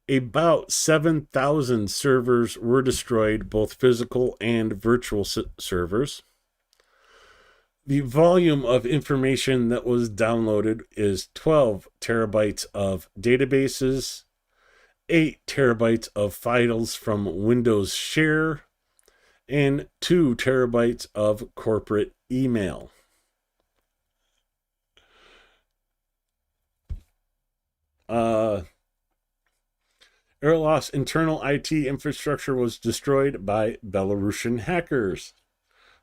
about 7,000 servers were destroyed, both physical and virtual servers. The volume of information that was downloaded is 12 terabytes of databases, 8 terabytes of files from Windows Share, and 2 terabytes of corporate email. Airloft's internal IT infrastructure was destroyed by Belarusian hackers.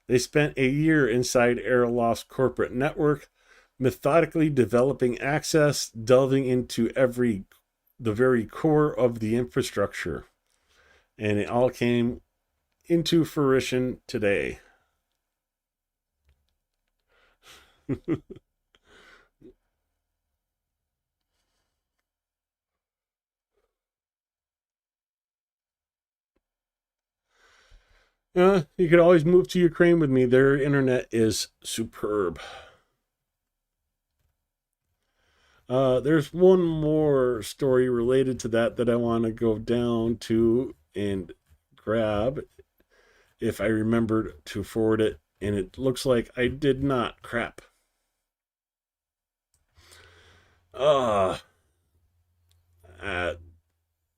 They spent a year inside Airloft's corporate network, methodically developing access, delving into the very core of the infrastructure. And it all came into fruition today. You could always move to Ukraine with me. Their internet is superb. There's one more story related to that I want to go down to and grab if I remembered to forward it, and it looks like I did not. Crap.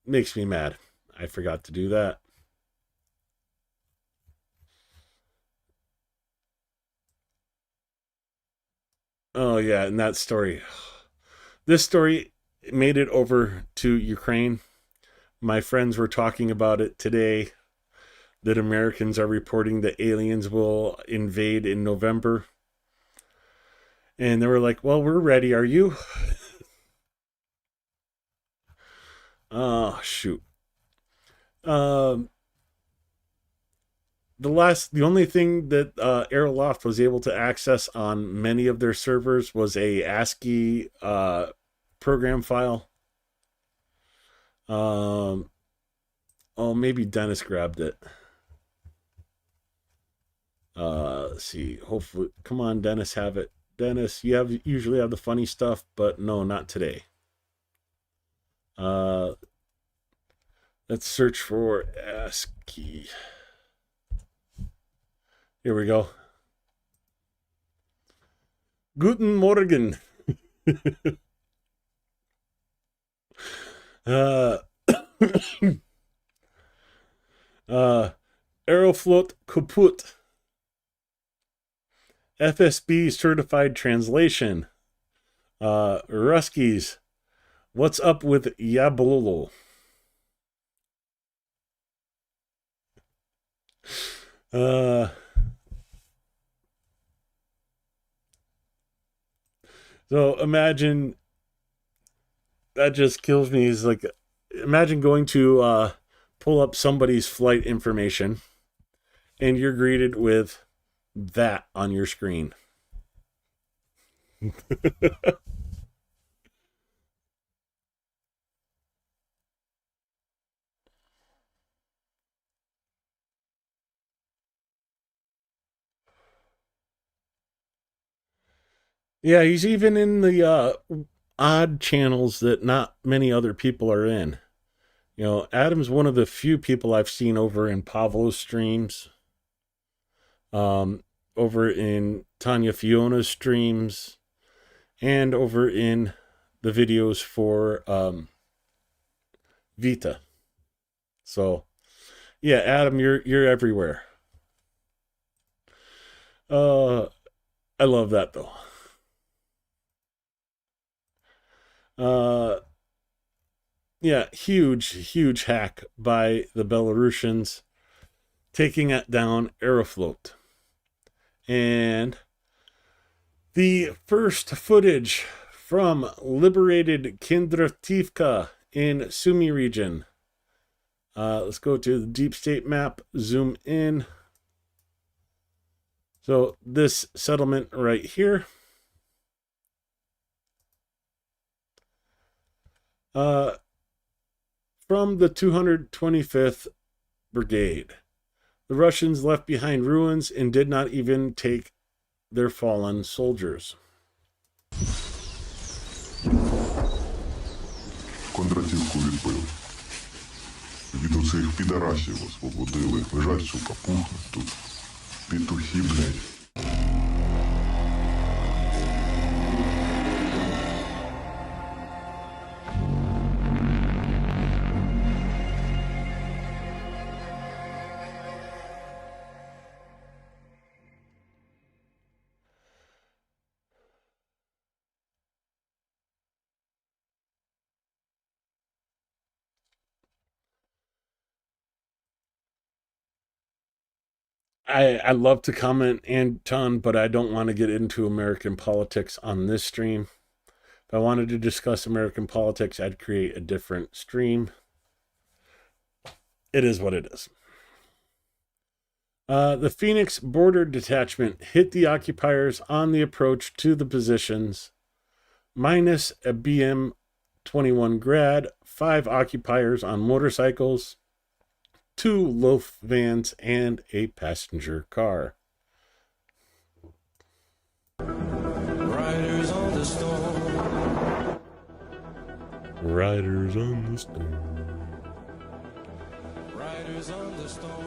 Makes me mad. I forgot to do that. Oh yeah, and that story. This story made it over to Ukraine. My friends were talking about it today, that Americans are reporting that aliens will invade in November. And they were like, well, we're ready. Are you? Oh, shoot. The only thing that Airloft was able to access on many of their servers was a ASCII program file. Oh, maybe Dennis grabbed it. Let's see. Hopefully, come on, Dennis, have it. Dennis, you usually have the funny stuff, but no, not today. Let's search for ASCII. Here we go. Guten Morgen. Aeroflot kaputt. FSB certified translation. Ruskies. What's up with Yablolo? So imagine, that just kills me. Is like, imagine going to pull up somebody's flight information and you're greeted with that on your screen. Yeah, he's even in the odd channels that not many other people are in. You know, Adam's one of the few people I've seen over in Pavlo's streams, over in Tanya Fiona's streams, and over in the videos for Vita. So, yeah, Adam, you're everywhere. I love that though. Yeah, huge hack by the Belarusians, taking it down Aeroflot. And the first footage from liberated Kindrativka in Sumy region. Let's go to the deep state map, zoom in. So this settlement right here. From the 225th Brigade. The Russians left behind ruins and did not even take their fallen soldiers. Кондратівку відбили. Від оцих підарасів освободили. Лежать, сука, пухнуть тут. Петухи, блядь. I love to comment, Anton, but I don't want to get into American politics on this stream. If I wanted to discuss American politics, I'd create a different stream. It is what it is. The Phoenix Border Detachment hit the occupiers on the approach to the positions, minus a BM-21 Grad, 5 occupiers on motorcycles, 2 loaf vans, and a passenger car. Riders on the storm. Riders on the storm. Riders on the storm.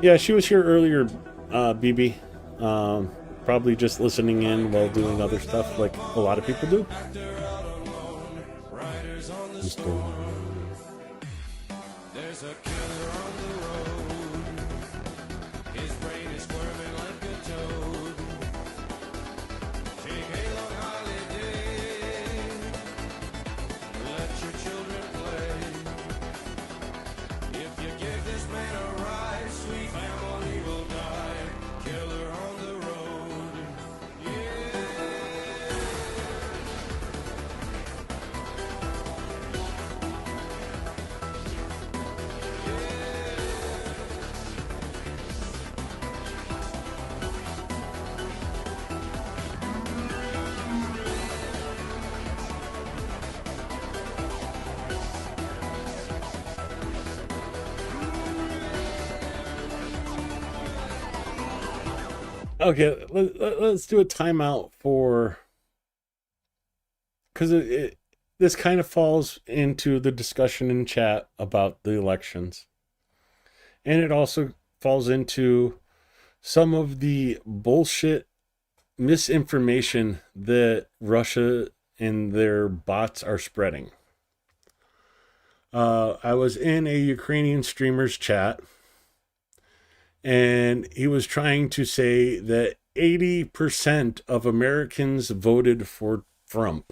Yeah, she was here earlier, BB. Probably just listening in while doing other stuff like a lot of people do. Riders on the The storm. There's a killer on the road. His brain is squirming like a toad. Take a long holiday. Let your children play. If you give this man a ride, sweet family will die. Killer on the road. Yeah. Okay, let's do a timeout for, because this kind of falls into the discussion in chat about the elections, and it also falls into some of the bullshit misinformation that Russia and their bots are spreading. I was in a Ukrainian streamer's chat, and he was trying to say that 80% of Americans voted for Trump.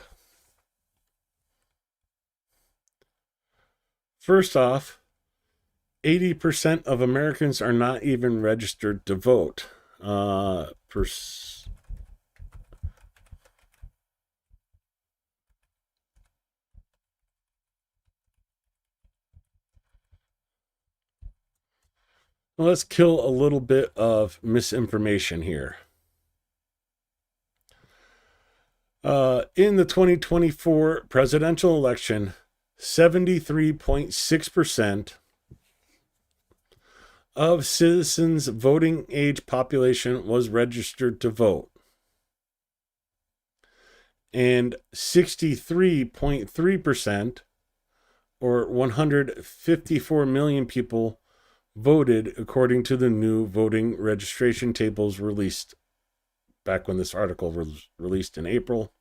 First off, 80% of Americans are not even registered to vote. Let's kill a little bit of misinformation here. In the 2024 presidential election, 73.6% of citizens' voting age population was registered to vote. And 63.3%, or 154 million people, voted according to the new voting registration tables released back when this article was released in April.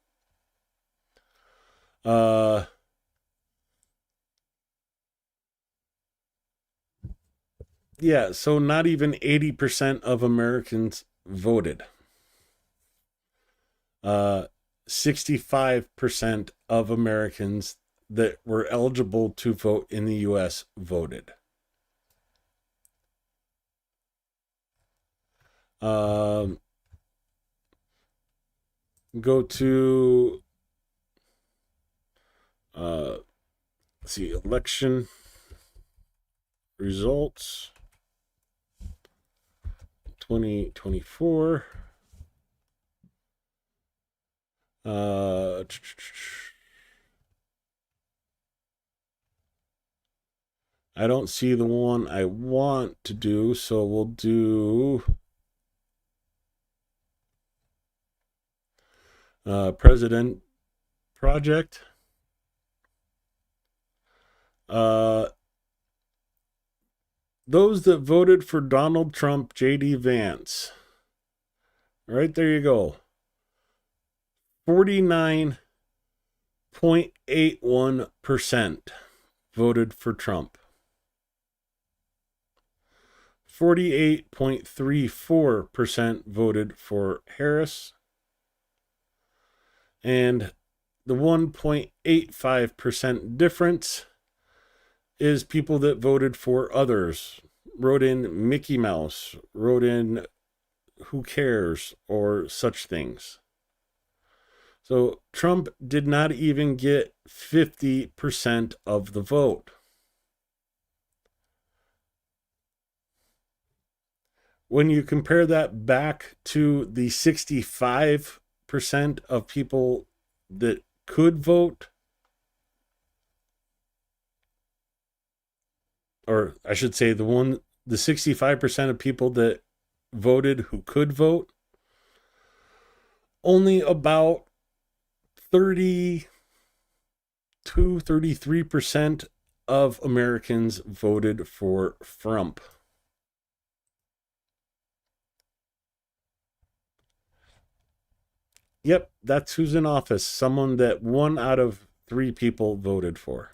Yeah, so not even 80% of Americans voted. 65% of Americans that were eligible to vote in the U.S. voted. Go to let's see, election results 2024. I don't see the one I want to do, so we'll do President Project. Those that voted for Donald Trump, J.D. Vance. Right, there you go. 49.81% voted for Trump. 48.34% voted for Harris. And the 1.85% difference is people that voted for others, wrote in Mickey Mouse, wrote in who cares, or such things. So Trump did not even get 50% of the vote. When you compare that back to the 65% of people that could vote, or I should say the 65% of people that voted who could vote, only about 33% of Americans voted for Trump. Yep, that's who's in office. Someone that 1 out of 3 people voted for.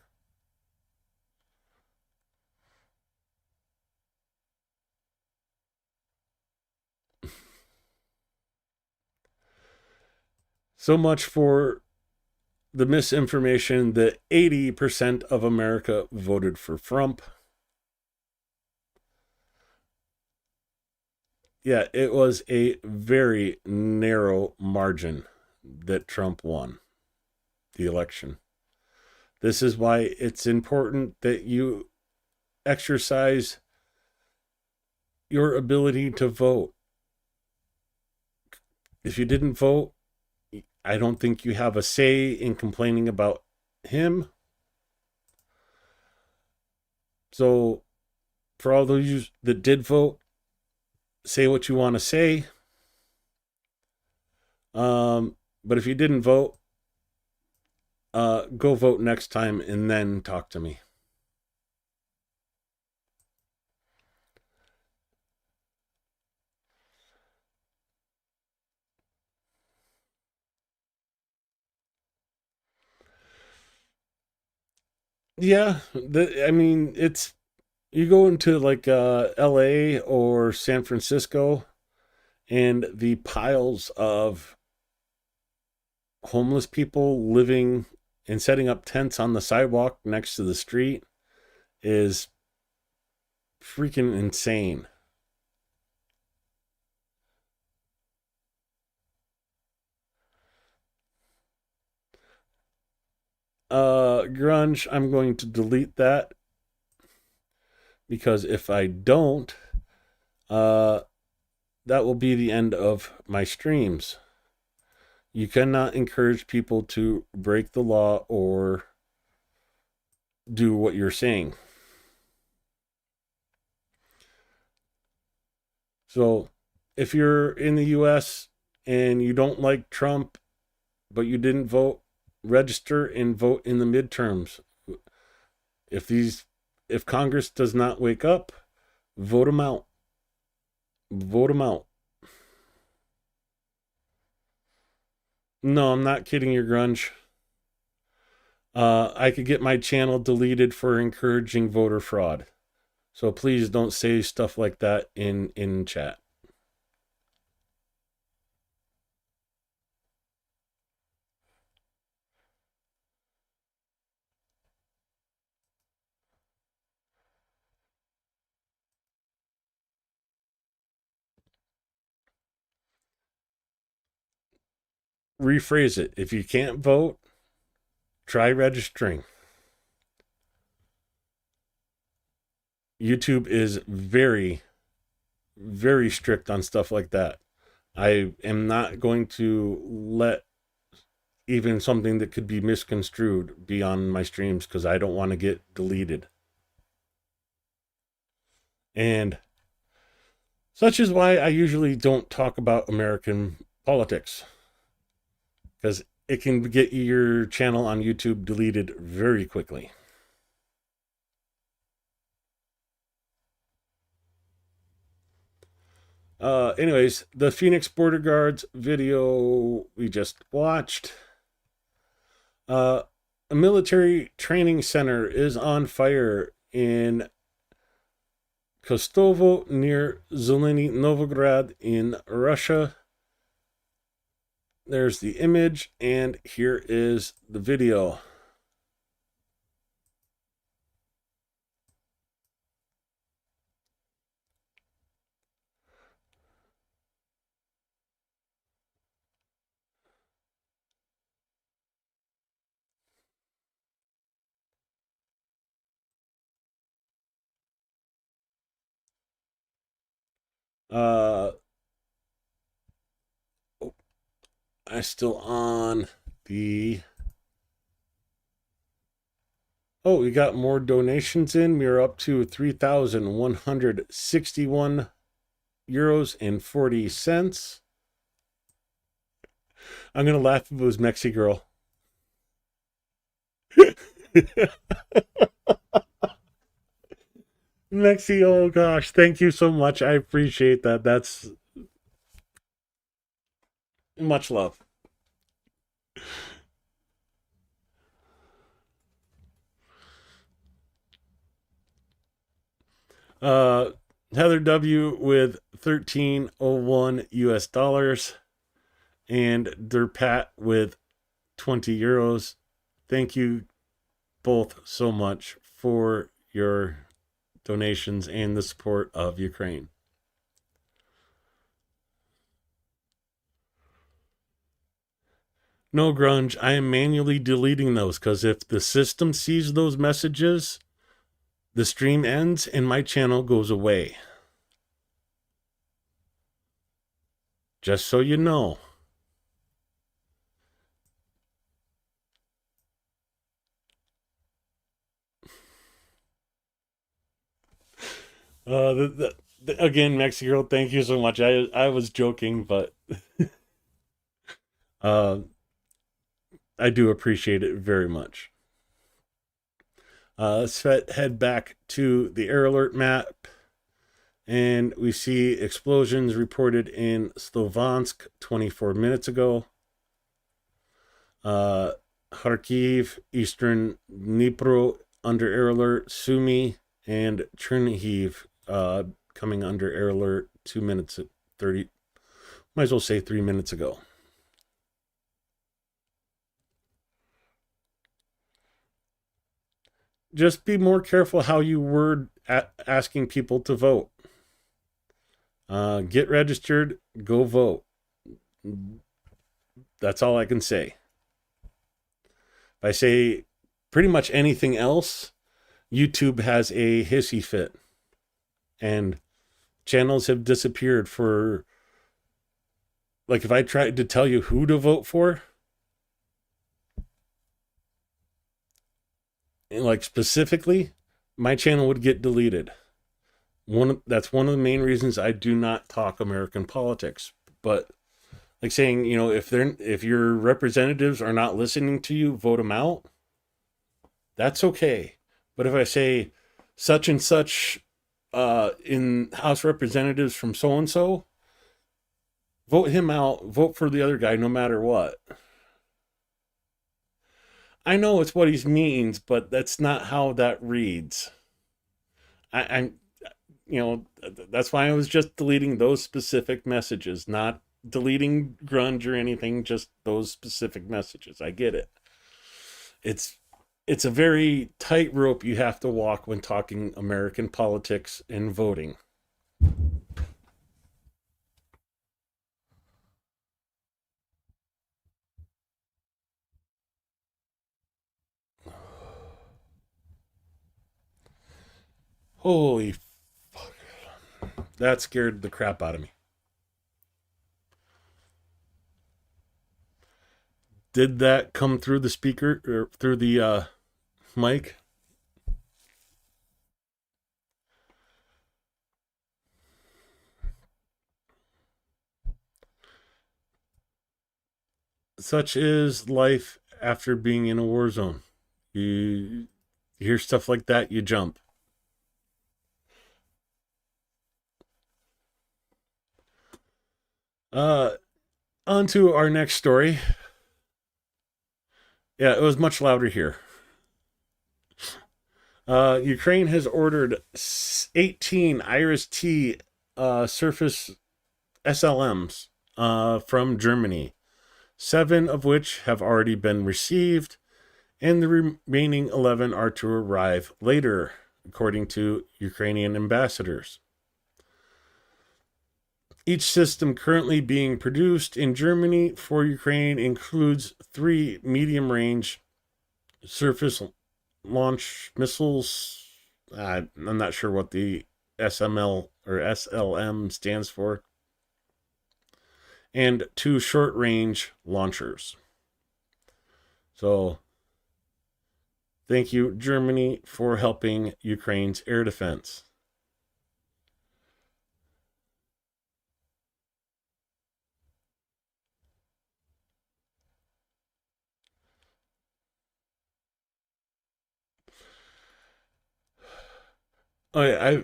So much for the misinformation that 80% of America voted for Trump. Yeah, it was a very narrow margin that Trump won the election. This is why it's important that you exercise your ability to vote. If you didn't vote, I don't think you have a say in complaining about him. So, for all those that did vote, say what you want to say. But if you didn't vote, go vote next time and then talk to me. Yeah, I mean, it's, you go into like LA or San Francisco, and the piles of homeless people living and setting up tents on the sidewalk next to the street is freaking insane. Grunge, I'm going to delete that, because if I don't, that will be the end of my streams. You cannot encourage people to break the law or do what you're saying. So if you're in the US and you don't like Trump, but you didn't vote, register and vote in the midterms. If Congress does not wake up, vote them out. Vote them out. No, I'm not kidding you, Grunge. I could get my channel deleted for encouraging voter fraud. So please don't say stuff like that in chat. Rephrase it. If you can't vote, try registering. YouTube is very, very strict on stuff like that. I am not going to let even something that could be misconstrued be on my streams, because I don't want to get deleted. And such is why I usually don't talk about American politics, because it can get your channel on YouTube deleted very quickly. Anyways, the Phoenix Border Guards video we just watched. A military training center is on fire in Kostovo near Zeleny Novograd in Russia. There's the image, and here is the video. I'm still on the... Oh, we got more donations in. We're up to 3,161 euros and 40 cents. I'm going to laugh if it was Mexi Girl. Mexi, oh gosh, thank you so much. I appreciate that. That's much love. Heather W with 1301 US dollars and Derpat with 20 euros. Thank you both so much for your donations and the support of Ukraine. No, Grunge, I am manually deleting those because if the system sees those messages, the stream ends and my channel goes away. Just so you know. Again, Mexico, thank you so much. I was joking, but I do appreciate it very much. Let's head back to the air alert map, and we see explosions reported in Slovansk 24 minutes ago. Kharkiv, Eastern Dnipro under air alert, Sumy, and Chernihiv coming under air alert 2 minutes at 30, might as well say 3 minutes ago. Just be more careful how you word asking people to vote. Get registered, go vote. That's all I can say. If I say pretty much anything else, YouTube has a hissy fit. And channels have disappeared for... Like, if I tried to tell you who to vote for, like specifically, my channel would get deleted. That's one of the main reasons I do not talk American politics. But like saying, you know, if your representatives are not listening to you, vote them out. That's okay. But if I say such and such in House Representatives from so and so, vote him out, vote for the other guy no matter what. I know it's what he means, but that's not how that reads. I'm, you know, that's why I was just deleting those specific messages, not deleting grunge or anything, just those specific messages. I get it. It's a very tight rope you have to walk when talking American politics and voting. Holy fuck. That scared the crap out of me. Did that come through the speaker or through the mic? Such is life after being in a war zone. You hear stuff like that, you jump. On to our next story. Yeah, it was much louder here. Ukraine has ordered 18 Iris-T surface SLMs from Germany, 7 of which have already been received, and the remaining 11 are to arrive later, according to Ukrainian ambassadors. Each system currently being produced in Germany for Ukraine includes 3 medium-range surface launch missiles. I'm not sure what the SML or SLM stands for, and 2 short-range launchers. So, thank you, Germany, for helping Ukraine's air defense. Oh, yeah,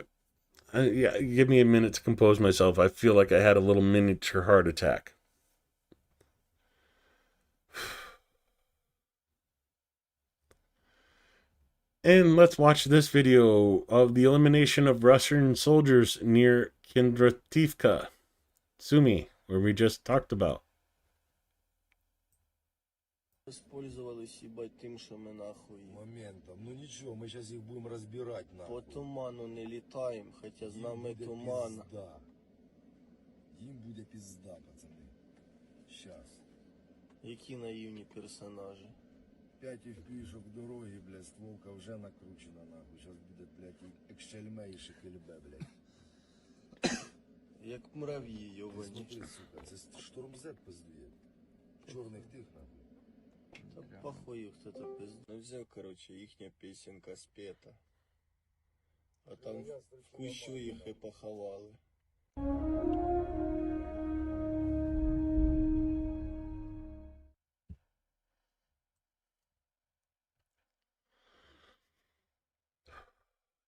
yeah, give me a minute to compose myself. I feel like I had a little miniature heart attack. And let's watch this video of the elimination of Russian soldiers near Kindrativka, Sumy, where we just talked about. Воспользовались, ебать, тим, що ми нахуй Моментом. Ну ничего, мы сейчас их будем разбирать по нахуй. туману не літаємо, хоча з Им нами буде туман. пизда. Им буде пизда, пацаны. Сейчас. Які наївні персонажі. 5 FP-шок в дороге, блядь, стволка вже накручена нахуй. Сейчас будет, блядь, екшельме і шекельбе, блядь. Як мурав'ї, Ти йовані. смотри, сука, це Шторм Z пиздує. В чорних тих, нахуй. Та похуй, хто то пизд. Ну взяв, короче, їхня пісенька спета. А там в кущу їх і поховали.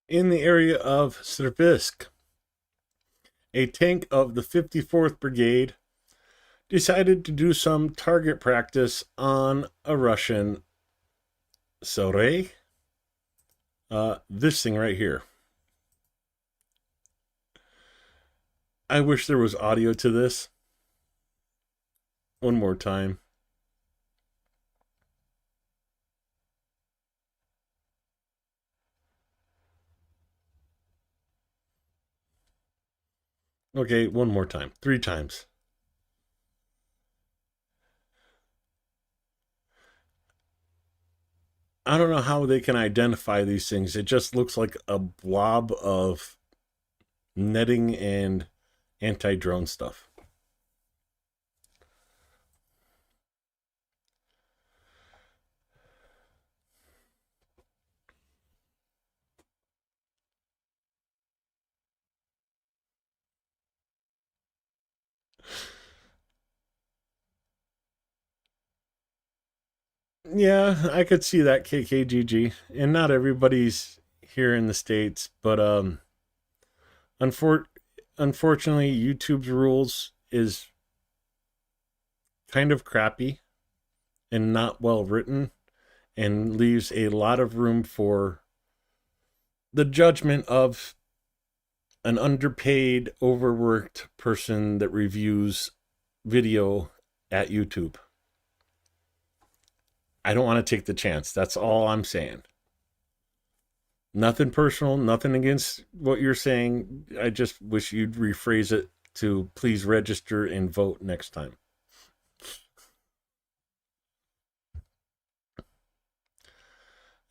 In the area of Srpsk, a tank of the 54th Brigade decided to do some target practice on a Russian Soray. This thing right here. I wish there was audio to this. One more time. Okay, one more time. 3 times. I don't know how they can identify these things. It just looks like a blob of netting and anti-drone stuff. Yeah, I could see that, KKGG. And not everybody's here in the States, but unfortunately, YouTube's rules is kind of crappy and not well written and leaves a lot of room for the judgment of an underpaid, overworked person that reviews video at YouTube. I don't want to take the chance. That's all I'm saying. Nothing personal, nothing against what you're saying. I just wish you'd rephrase it to please register and vote next time.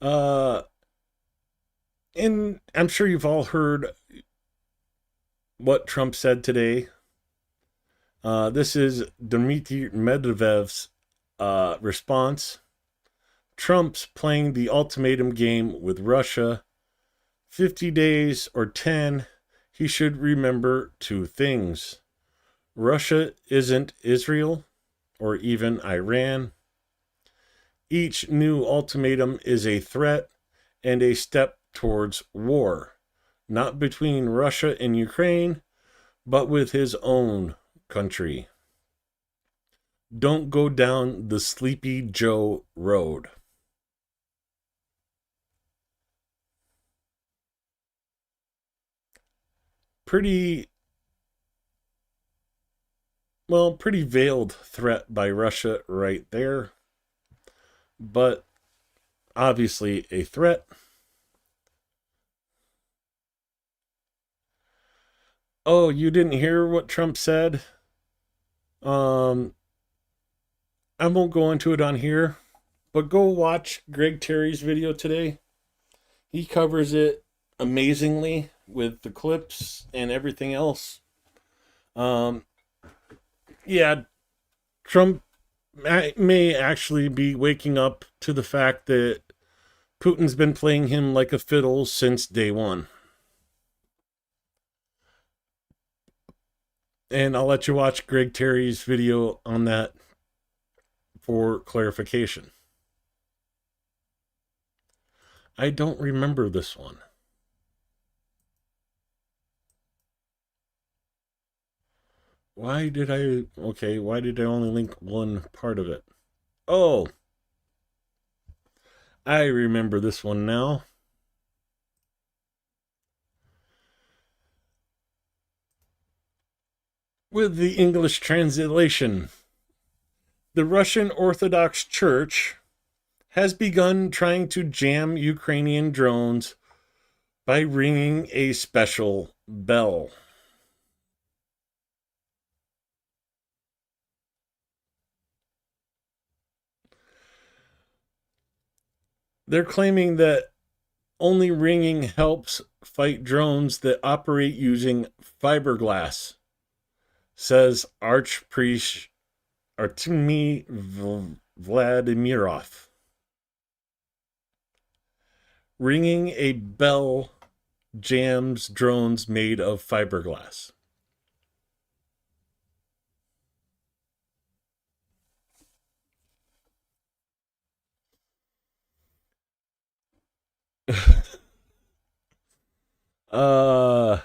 And I'm sure you've all heard what Trump said today. This is Dmitry Medvedev's response. Trump's playing the ultimatum game with Russia. 50 days or 10, he should remember 2 things. Russia isn't Israel or even Iran. Each new ultimatum is a threat and a step towards war, not between Russia and Ukraine, but with his own country. Don't go down the Sleepy Joe road. Pretty veiled threat by Russia right there, but obviously a threat. Oh, you didn't hear what Trump said? I won't go into it on here, but go watch Greg Terry's video today. He covers it amazingly with the clips and everything else. Yeah, Trump may actually be waking up to the fact that Putin's been playing him like a fiddle since day one. And I'll let you watch Greg Terry's video on that for clarification. I don't remember this one. Why did I only link one part of it? Oh, I remember this one now. With the English translation, the Russian Orthodox Church has begun trying to jam Ukrainian drones by ringing a special bell. They're claiming that only ringing helps fight drones that operate using fiberglass, says Archpriest Artemy Vladimirov. Ringing a bell jams drones made of fiberglass. uh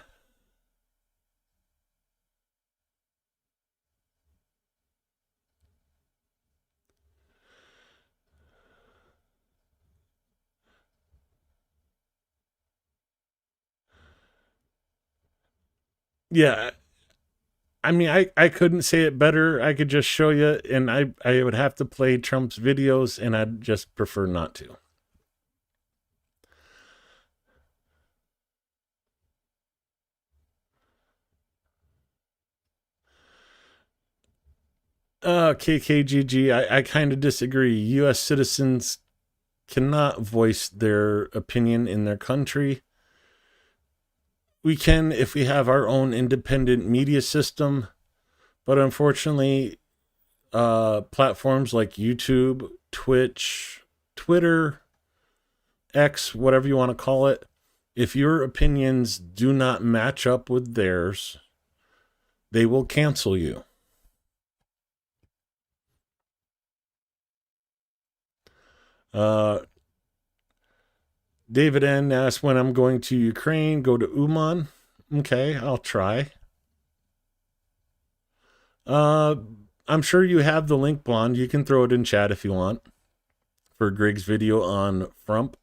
yeah, I mean, I couldn't say it better. I could just show you, and I would have to play Trump's videos, and I'd just prefer not to. KKGG, I kind of disagree. U.S. citizens cannot voice their opinion in their country. We can if we have our own independent media system, but unfortunately, platforms like YouTube, Twitch, Twitter, X, whatever you want to call it, if your opinions do not match up with theirs, they will cancel you. David N. asked when I'm going to Ukraine. Go to Uman. Okay, I'll try. I'm sure you have the link, Blonde. You can throw it in chat if you want for Greg's video on Frump.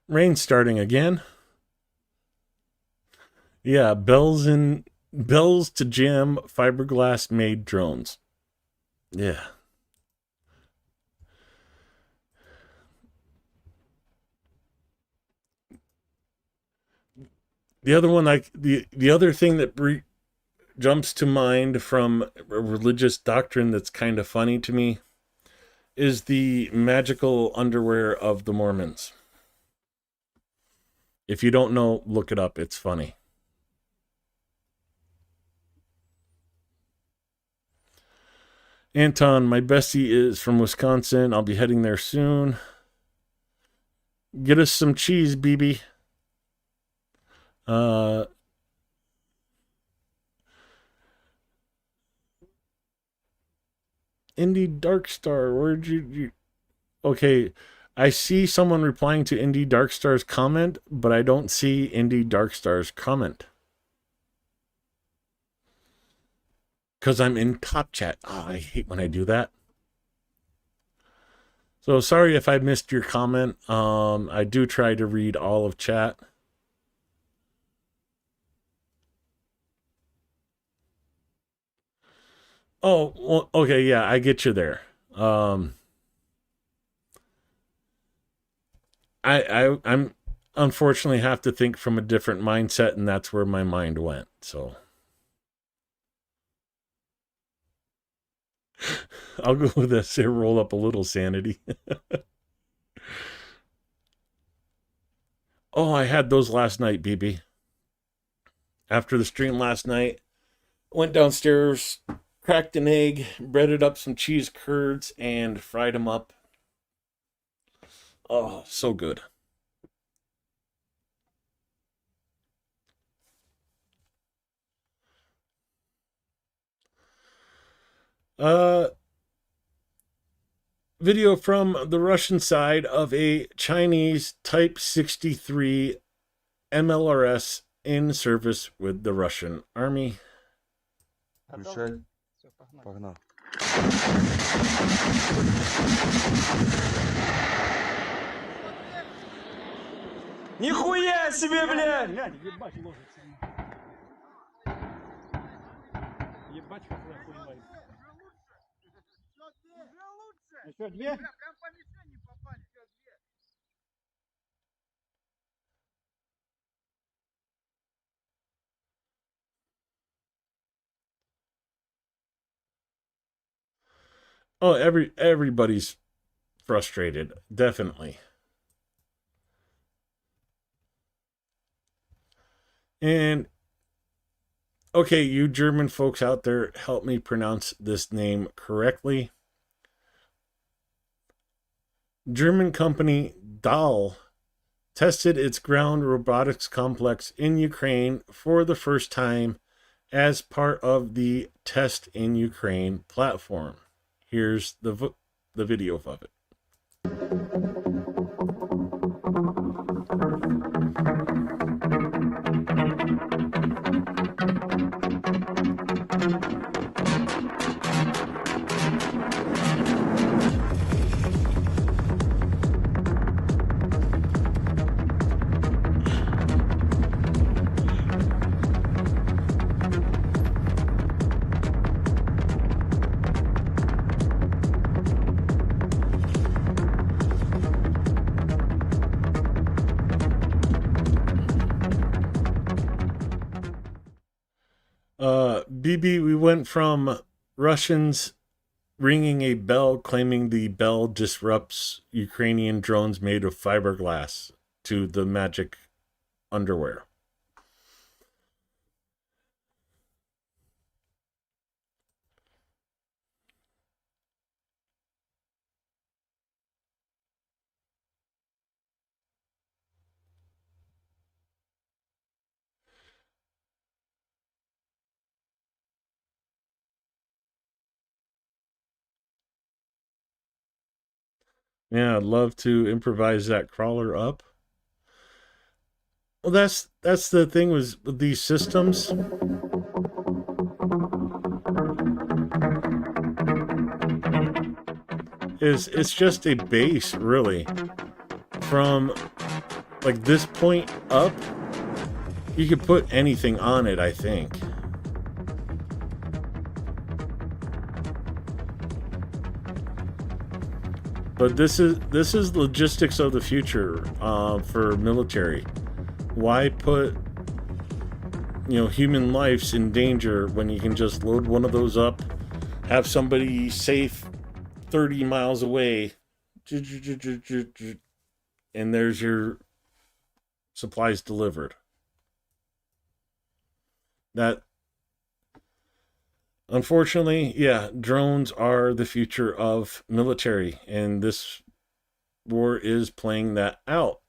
Rain's starting again. Yeah, bells to jam fiberglass made drones. Yeah. The other one, like the other thing that jumps to mind from a religious doctrine that's kind of funny to me is the magical underwear of the Mormons. If you don't know, look it up. It's funny. Anton, my bestie is from Wisconsin. I'll be heading there soon. Get us some cheese, BB. Indie Darkstar, where'd you... Okay, I see someone replying to Indie Darkstar's comment, but I don't see Indie Darkstar's comment. Because I'm in top chat. Oh, I hate when I do that. So sorry if I missed your comment. I do try to read all of chat. Oh, well, okay, yeah, I get you there. I'm unfortunately have to think from a different mindset, and that's where my mind went. So I'll go with this here, roll up a little sanity. Oh, I had those last night, BB. After the stream last night, went downstairs, cracked an egg, breaded up some cheese curds, and fried them up. Oh, so good. Video from the Russian side of a Chinese Type 63 MLRS in service with the Russian Army. Включай. Погнал. Нихуя себе, блядь! Ебать ложится. Ебать, как вы охуеваете. Еще две? Oh, everybody's frustrated, definitely. And okay, you German folks out there, help me pronounce this name correctly. German company Dahl tested its ground robotics complex in Ukraine for the first time as part of the Test in Ukraine platform. Here's the video of it. BB, we went from Russians ringing a bell claiming the bell disrupts Ukrainian drones made of fiberglass to the magic underwear. Yeah, I'd love to improvise that crawler up. Well, that's the thing with these systems. It's just a base, really. From like this point up, you could put anything on it, I think. But this is logistics of the future for military. Why put human lives in danger when you can just load one of those up, have somebody safe 30 miles away, and there's your supplies delivered. That, unfortunately, yeah, drones are the future of military, and this war is playing that out.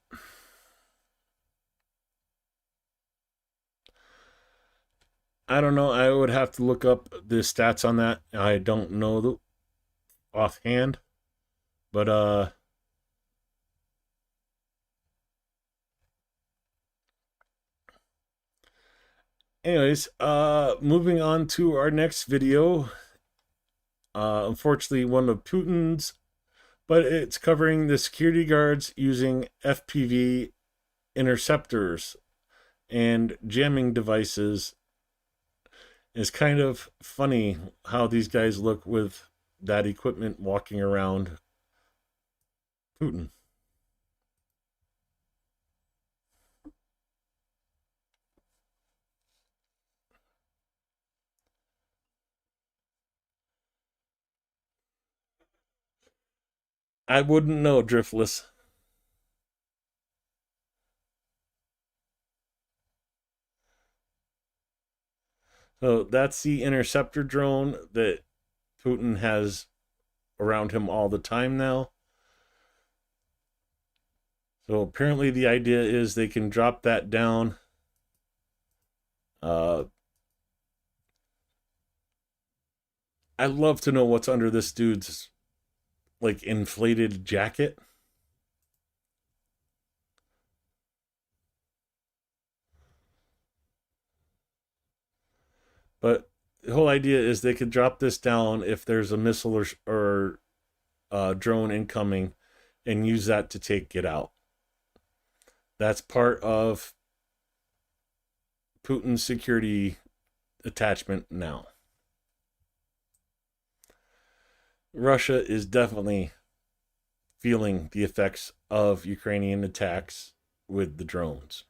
I don't know. I would have to look up the stats on that. I don't know the offhand, but anyways, moving on to our next video. Unfortunately, one of Putin's, but it's covering the security guards using FPV interceptors and jamming devices. It's kind of funny how these guys look with that equipment walking around Putin. I wouldn't know, Driftless. So that's the interceptor drone that Putin has around him all the time now. So apparently the idea is they can drop that down. I'd love to know what's under this dude's like inflated jacket. But the whole idea is they could drop this down if there's a missile or drone incoming and use that to take it out. That's part of Putin's security attachment now. Russia is definitely feeling the effects of Ukrainian attacks with the drones.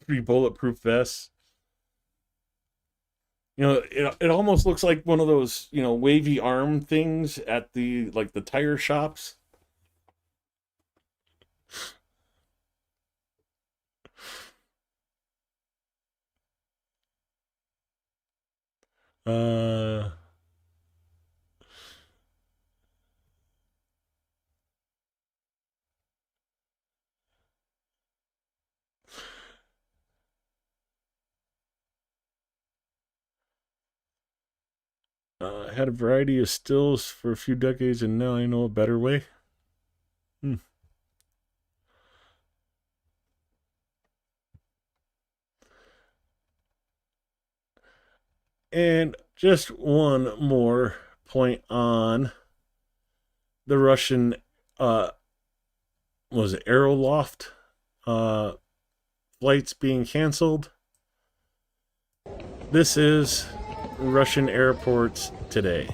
3 bulletproof vests. You know, it almost looks like one of those, you know, wavy arm things at the tire shops. Uh I had a variety of stills for a few decades, and now I know a better way. And just one more point on the Russian, was it Aeroloft flights being canceled. This is Russian airports today.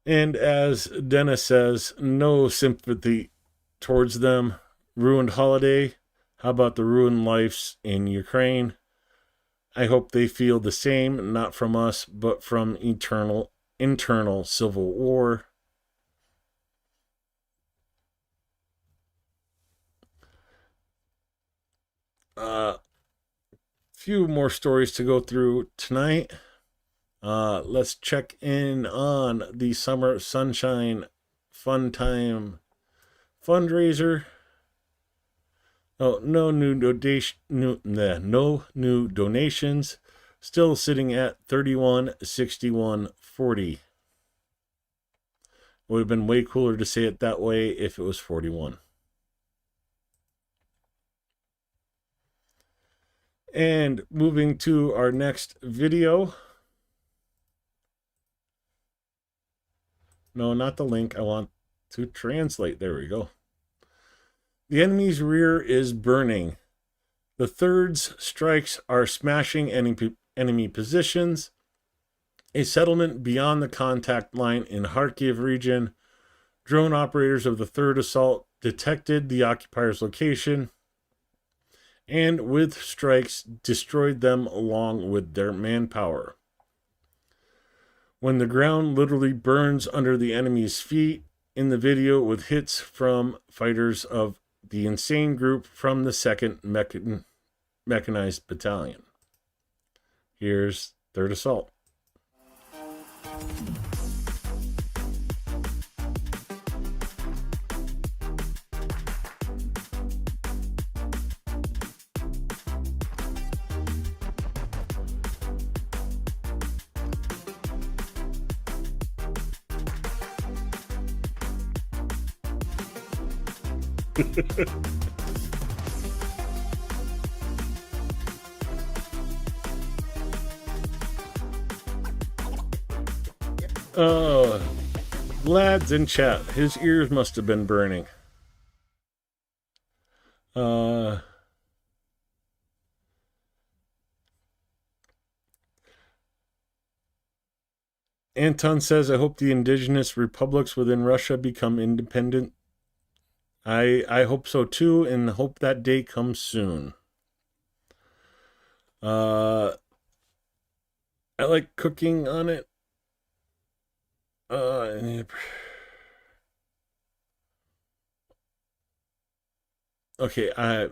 And as Dennis says, no sympathy towards them. Ruined holiday. How about the ruined lives in Ukraine? I hope they feel the same, not from us, but from internal civil war. Few more stories to go through tonight. Let's check in on the Summer Sunshine Fun Time fundraiser. Oh, no new donations. Still sitting at $31.61.40. Would have been way cooler to say it that way if it was 41. And moving to our next video. No, not the link. I want to translate. There we go. The enemy's rear is burning. The third's strikes are smashing enemy positions. A settlement beyond the contact line in Kharkiv region. Drone operators of the third assault detected the occupier's location and with strikes destroyed them along with their manpower. When the ground literally burns under the enemy's feet, in the video with hits from fighters of the insane group from the 2nd Mechanized Battalion. Here's 3rd Assault. Oh, Vlad's in chat. His ears must have been burning. Anton says, I hope the indigenous republics within Russia become independent. I hope so too, and hope that day comes soon. I like cooking on it. Okay, I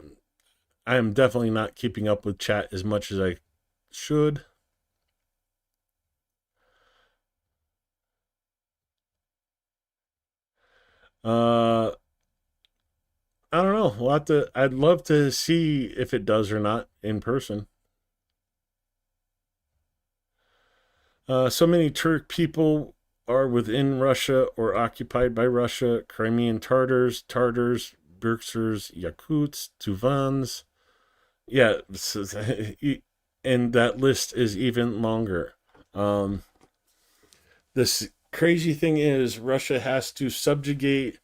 am definitely not keeping up with chat as much as I should. I don't know. We'll have to. I'd love to see if it does or not in person. So many Turk people are within Russia or occupied by Russia. Crimean Tatars, Berksers, Yakuts, Tuvans. Yeah, and that list is even longer. This crazy thing is Russia has to subjugate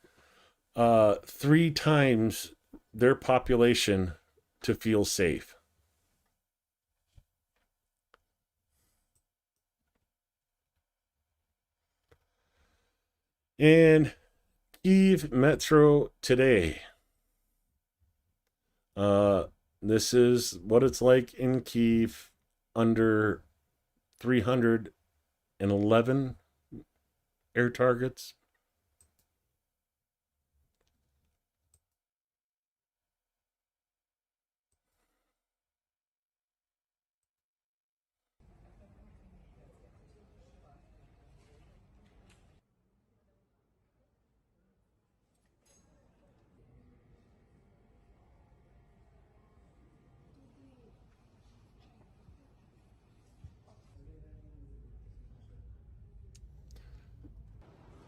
3 times their population to feel safe. And Kyiv Metro today. This is what it's like in Kyiv under 311 air targets.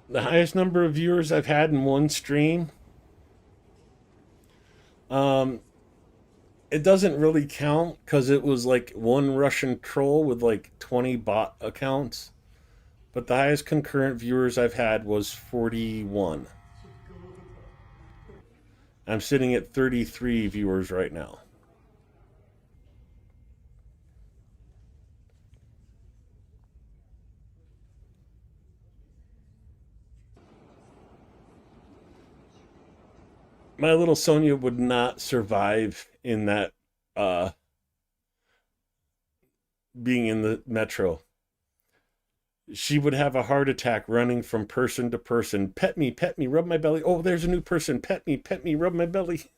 The highest number of viewers I've had in one stream. It doesn't really count because it was like one Russian troll with like 20 bot accounts. But the highest concurrent viewers I've had was 41. I'm sitting at 33 viewers right now. My little Sonia would not survive in that being in the metro. She would have a heart attack running from person to person. Pet me, rub my belly. Oh, there's a new person. Pet me, rub my belly.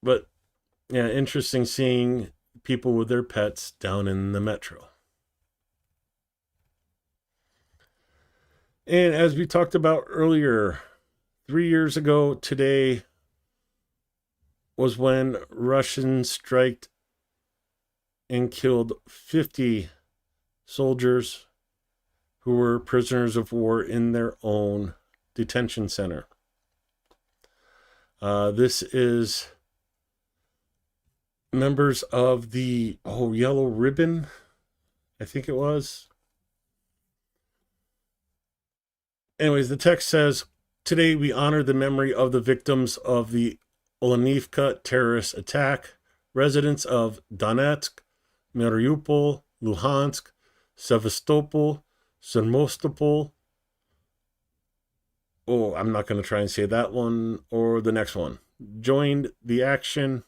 But yeah, interesting seeing people with their pets down in the metro. And as we talked about earlier, 3 years ago today was when Russians striked and killed 50 soldiers who were prisoners of war in their own detention center. This is members of the Yellow Ribbon, I think it was. Anyways, the text says, today we honor the memory of the victims of the Olenivka terrorist attack, residents of Donetsk, Mariupol, Luhansk, Sevastopol, Semostopol. Oh, I'm not going to try and say that one or the next one. Joined the action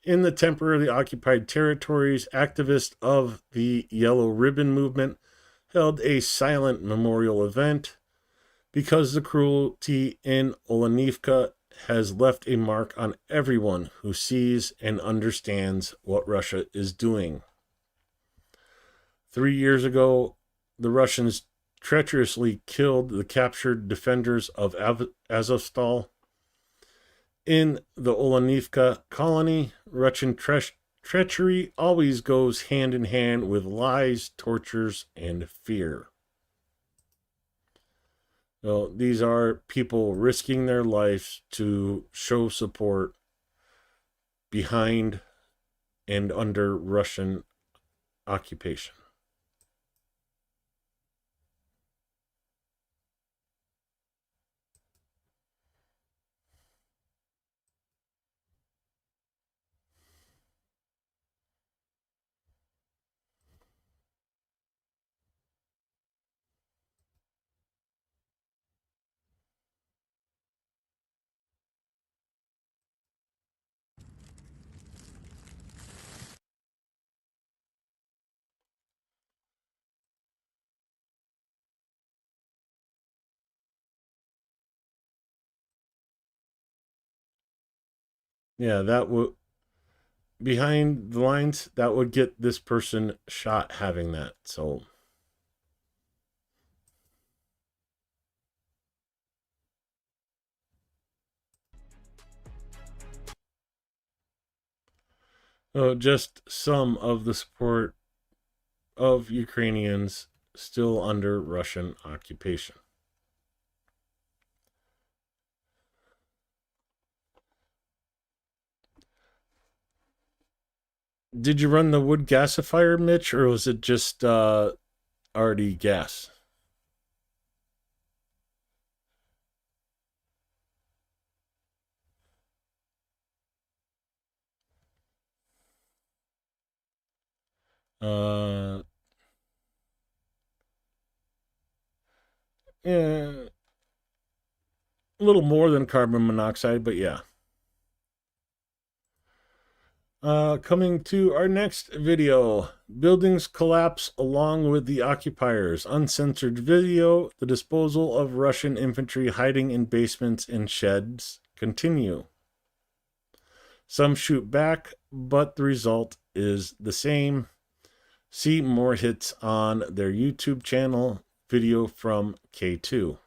in the temporarily occupied territories. Activists of the Yellow Ribbon movement held a silent memorial event because the cruelty in Olenivka has left a mark on everyone who sees and understands what Russia is doing. 3 years ago, the Russians treacherously killed the captured defenders of Azovstal. In the Olenivka colony, Russian treachery always goes hand in hand with lies, tortures, and fear. So these are people risking their lives to show support behind and under Russian occupation. Yeah, that would, behind the lines, that would get this person shot having that. So just some of the support of Ukrainians still under Russian occupation. Did you run the wood gasifier, Mitch, or was it just already gas? Yeah, a little more than carbon monoxide, but yeah. Coming to our next video, buildings collapse along with the occupiers. Uncensored video, the disposal of Russian infantry hiding in basements and sheds continue. Some shoot back, but the result is the same. See more hits on their YouTube channel, video from K2.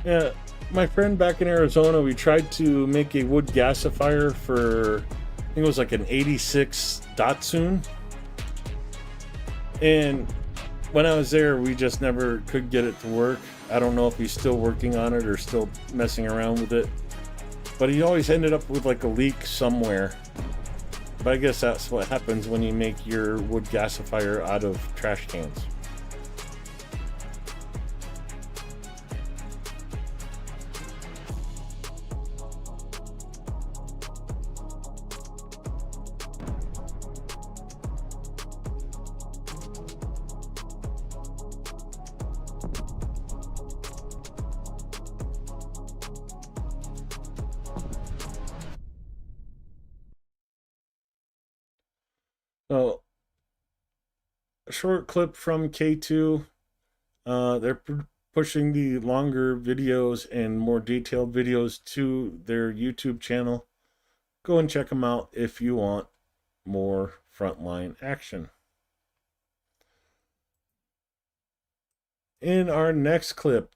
Yeah, my friend back in Arizona, we tried to make a wood gasifier for, I think it was like an 86 Datsun. And when I was there, we just never could get it to work. I don't know if he's still working on it or still messing around with it. But he always ended up with like a leak somewhere. But I guess that's what happens when you make your wood gasifier out of trash cans. So, a short clip from K2. They're pushing the longer videos and more detailed videos to their YouTube channel. Go and check them out if you want more frontline action. In our next clip,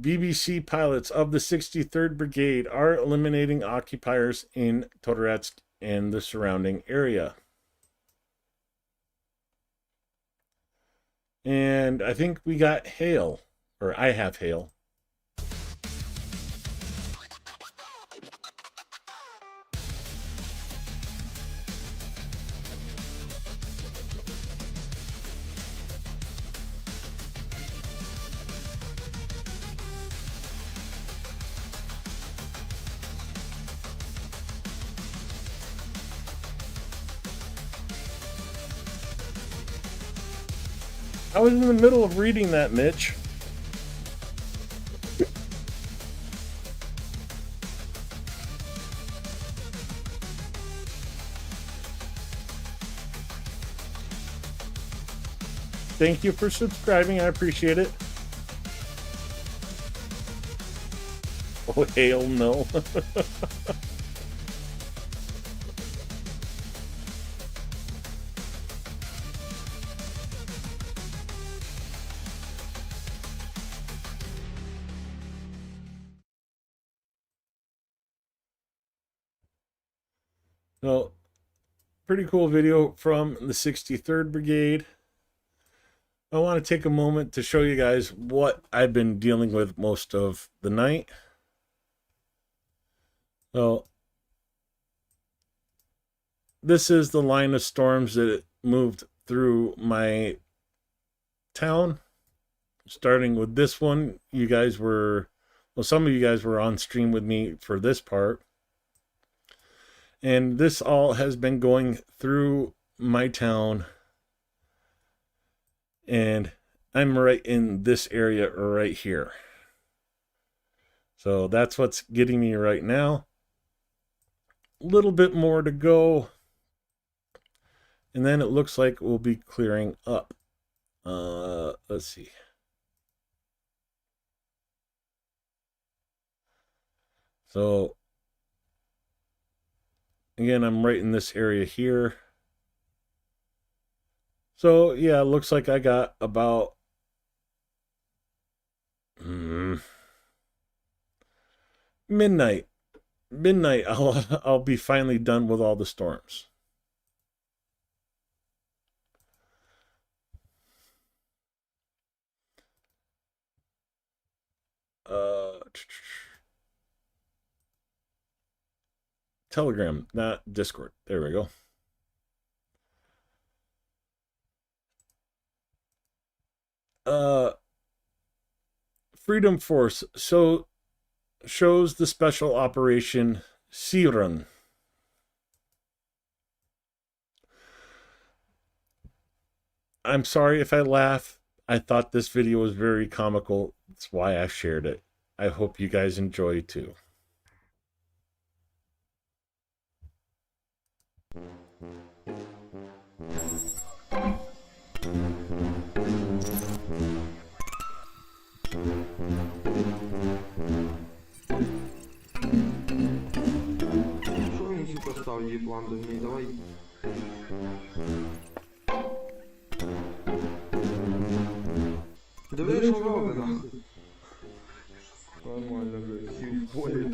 BBC pilots of the 63rd Brigade are eliminating occupiers in Todoretsk and the surrounding area. And I think we got hail, or I have hail. I was in the middle of reading that, Mitch. Thank you for subscribing. I appreciate it. Oh, hail no. So, pretty cool video from the 63rd Brigade. I want to take a moment to show you guys what I've been dealing with most of the night. So, this is the line of storms that moved through my town. Starting with this one, you guys were, well, some of you guys were on stream with me for this part. And this all has been going through my town. And I'm right in this area right here. So that's what's getting me right now. A little bit more to go. And then it looks like we'll be clearing up. Let's see. So, again, I'm right in this area here. So, yeah, it looks like I got about midnight. Midnight, I'll be finally done with all the storms. Telegram, not Discord. There we go. Freedom Force shows the special operation Siren. I'm sorry if I laugh. I thought this video was very comical. That's why I shared it. I hope you guys enjoy too. Що мені всі поставлю її план до ній? Давай. Диви, що робить, нахуй. Нормально, блядь, сів в полі.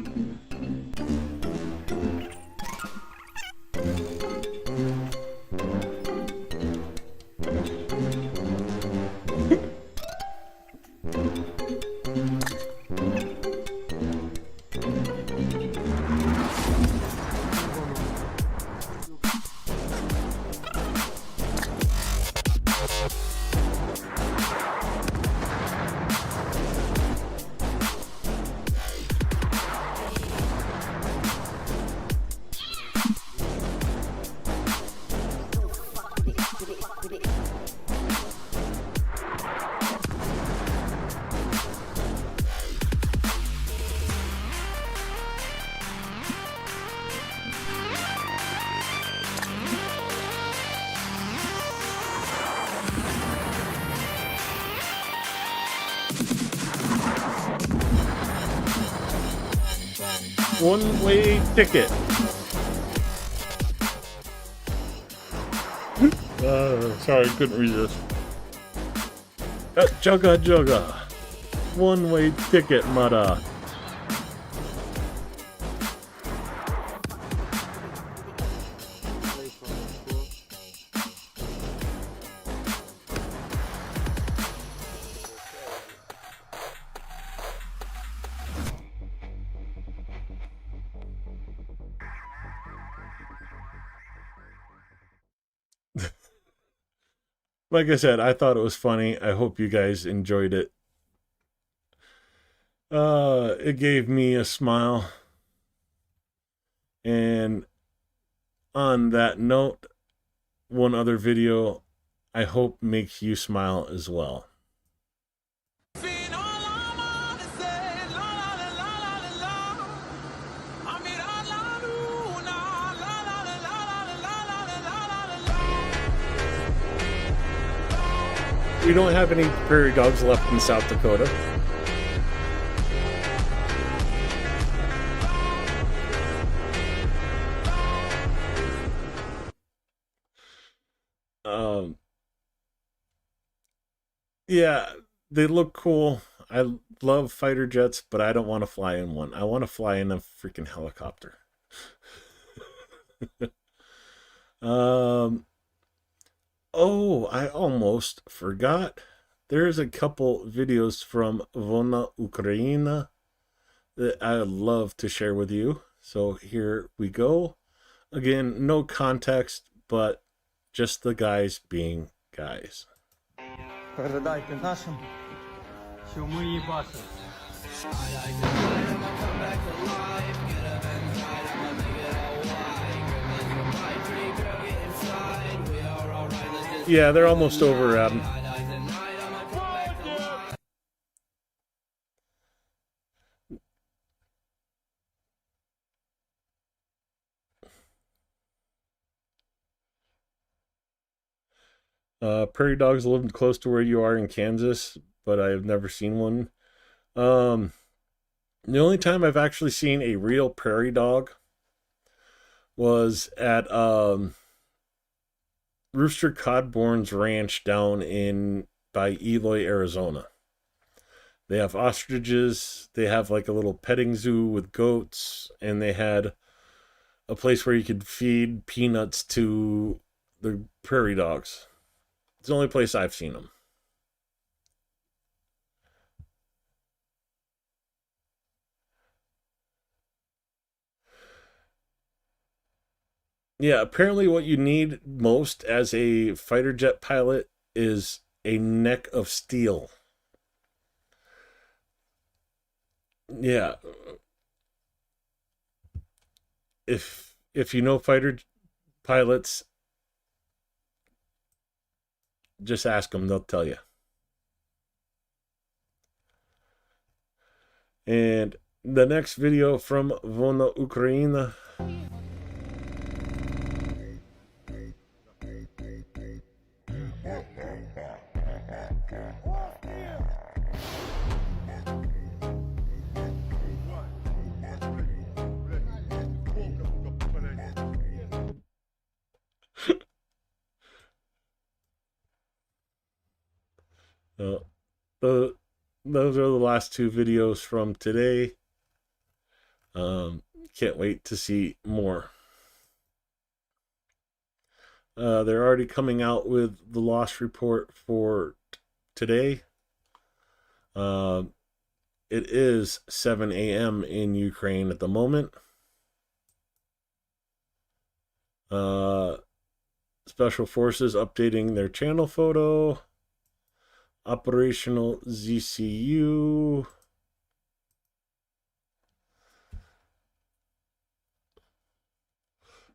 One-way ticket. Sorry, couldn't resist. Jugga jugga. One-way ticket, mada. Like I said, I thought it was funny. I hope you guys enjoyed it. It gave me a smile. And on that note, one other video I hope makes you smile as well. We don't have any prairie dogs left in South Dakota. Yeah, they look cool. I love fighter jets, but I don't want to fly in one. I want to fly in a freaking helicopter. Oh, I almost forgot. There's a couple videos from Vona Ukraina that I would love to share with you. So here we go. Again, no context, but just the guys being guys. Передайте нашим, що ми її бачимо. Yeah, they're almost over, Adam. Prairie dogs live close to where you are in Kansas, but I have never seen one. The only time I've actually seen a real prairie dog was at Rooster Codborn's ranch down in by Eloy, Arizona. They have ostriches, they have like a little petting zoo with goats, and they had a place where you could feed peanuts to the prairie dogs. It's the only place I've seen them. Yeah, apparently what you need most as a fighter jet pilot is a neck of steel. Yeah. If you know fighter pilots, just ask them, they'll tell you. And the next video from Vona Ukraina. Those are the last two videos from today. Can't wait to see more. They're already coming out with the loss report for today. It is 7 a.m. in Ukraine at the moment. Special Forces updating their channel photo. Operational ZCU.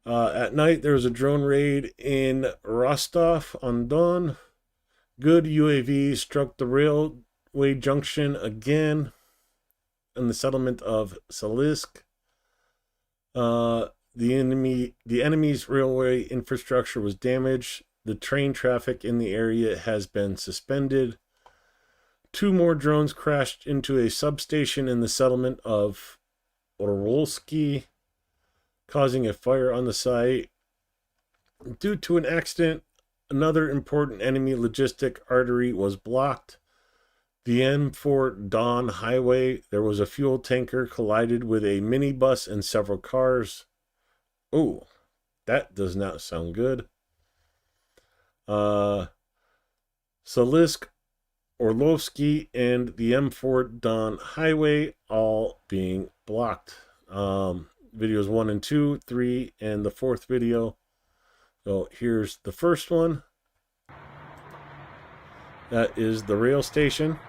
At night, there was a drone raid in Rostov-on-Don. Good UAV struck the railway junction again in the settlement of Salisk. The enemy's railway infrastructure was damaged. The train traffic in the area has been suspended. 2 more drones crashed into a substation in the settlement of Orolsky, causing a fire on the site. Due to an accident, another important enemy logistic artery was blocked. The M4 Don Highway, there was a fuel tanker collided with a minibus and several cars. Oh, that does not sound good. Salisk, Orlovsky, and the M4 Don Highway all being blocked. Videos 1 and 2, 3, and the 4th video. So here's the first one. That is the rail station.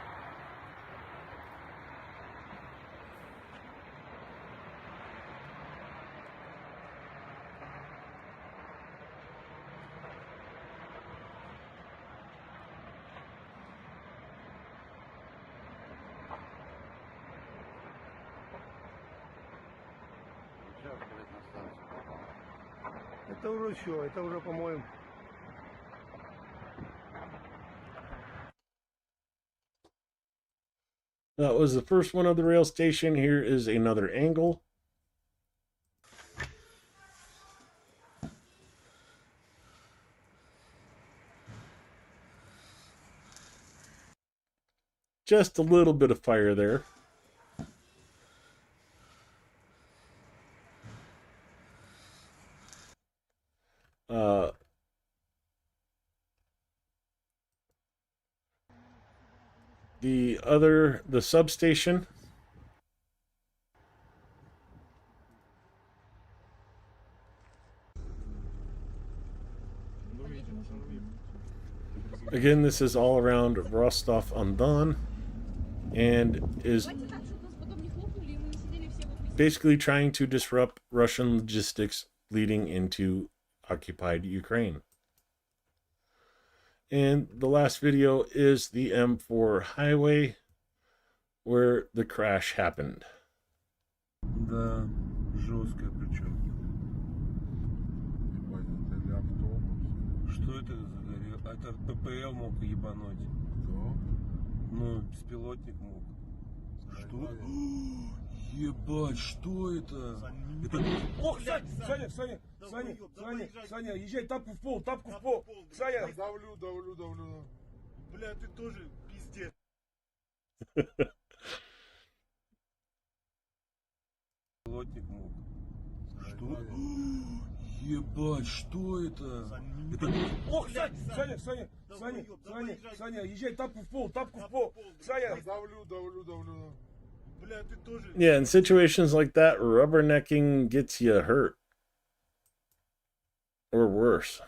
Это уже что? Это уже, по-моему, That was the first one of the rail station. Here is another angle. Just a little bit of fire there. Uh, the substation. Again, this is all around Rostov-on-Don and is basically trying to disrupt Russian logistics leading into occupied Ukraine. And the last video is the M4 highway where the crash happened. Да, жесткая причем. Что это загорел? Это ППЛ мог ебануть. Кто? Ну, беспилотник мог. Что? Ебать, что это? Это... Ох, Саня, Саня, езжай, тапку в пол, Саня! Давлю. Бля, ты тоже пиздец. Беспилотник мог. Что? Ебать, что это? Это... Ох, Саня, езжай, тапку в пол, Саня! Давлю. Бля, ты тоже... Yeah, in situations like that, rubbernecking gets you hurt. Or worse.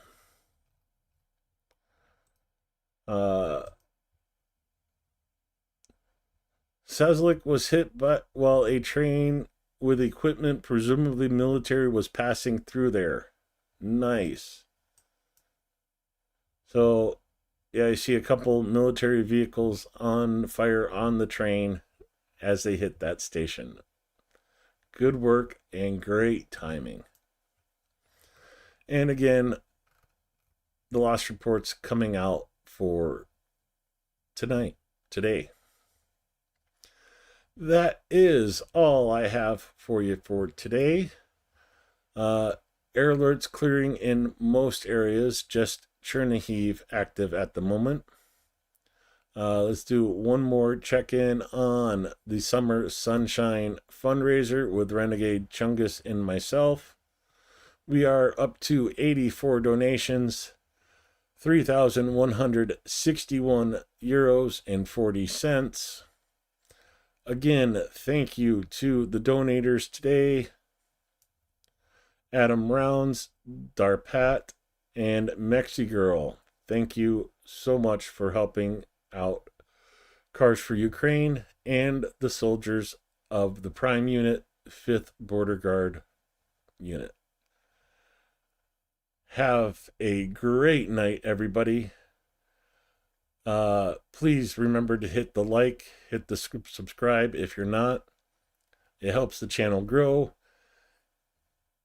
Sazlik was hit while a train with equipment, presumably military, was passing through there. Nice. So, yeah, I see a couple military vehicles on fire on the train as they hit that station. Good work and great timing. And again, the loss reports coming out for today. That is all I have for you for today. Air alerts clearing in most areas, just Chernihiv active at the moment. Let's do one more check-in on the Summer Sunshine fundraiser with Renegade Chungus and myself. We are up to 84 donations, 3,161 euros and 40 cents. Again, thank you to the donators today: Adam Rounds, Darpat, and Mexigirl. Thank you so much for helping out Cars for Ukraine and the soldiers of the Prime Unit, 5th Border Guard Unit. Have a great night, everybody. Please remember to hit the like, hit the subscribe if you're not. It helps the channel grow.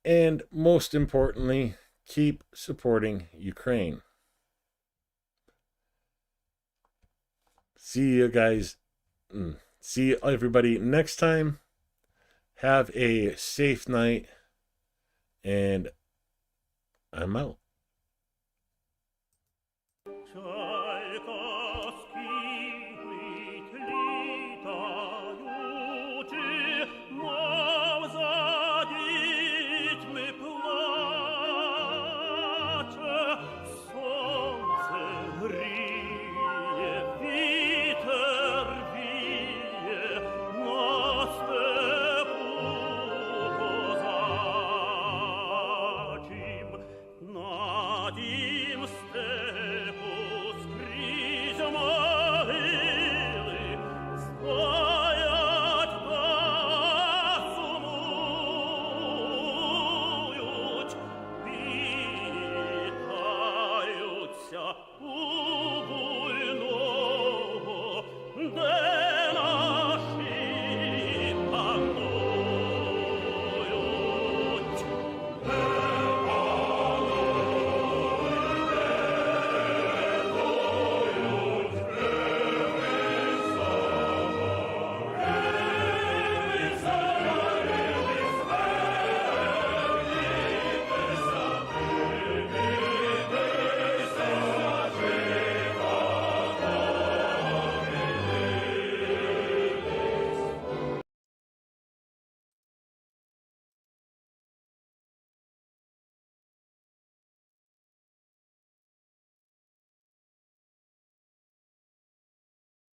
And most importantly, keep supporting Ukraine. See you guys. See everybody next time. Have a safe night. And I'm out.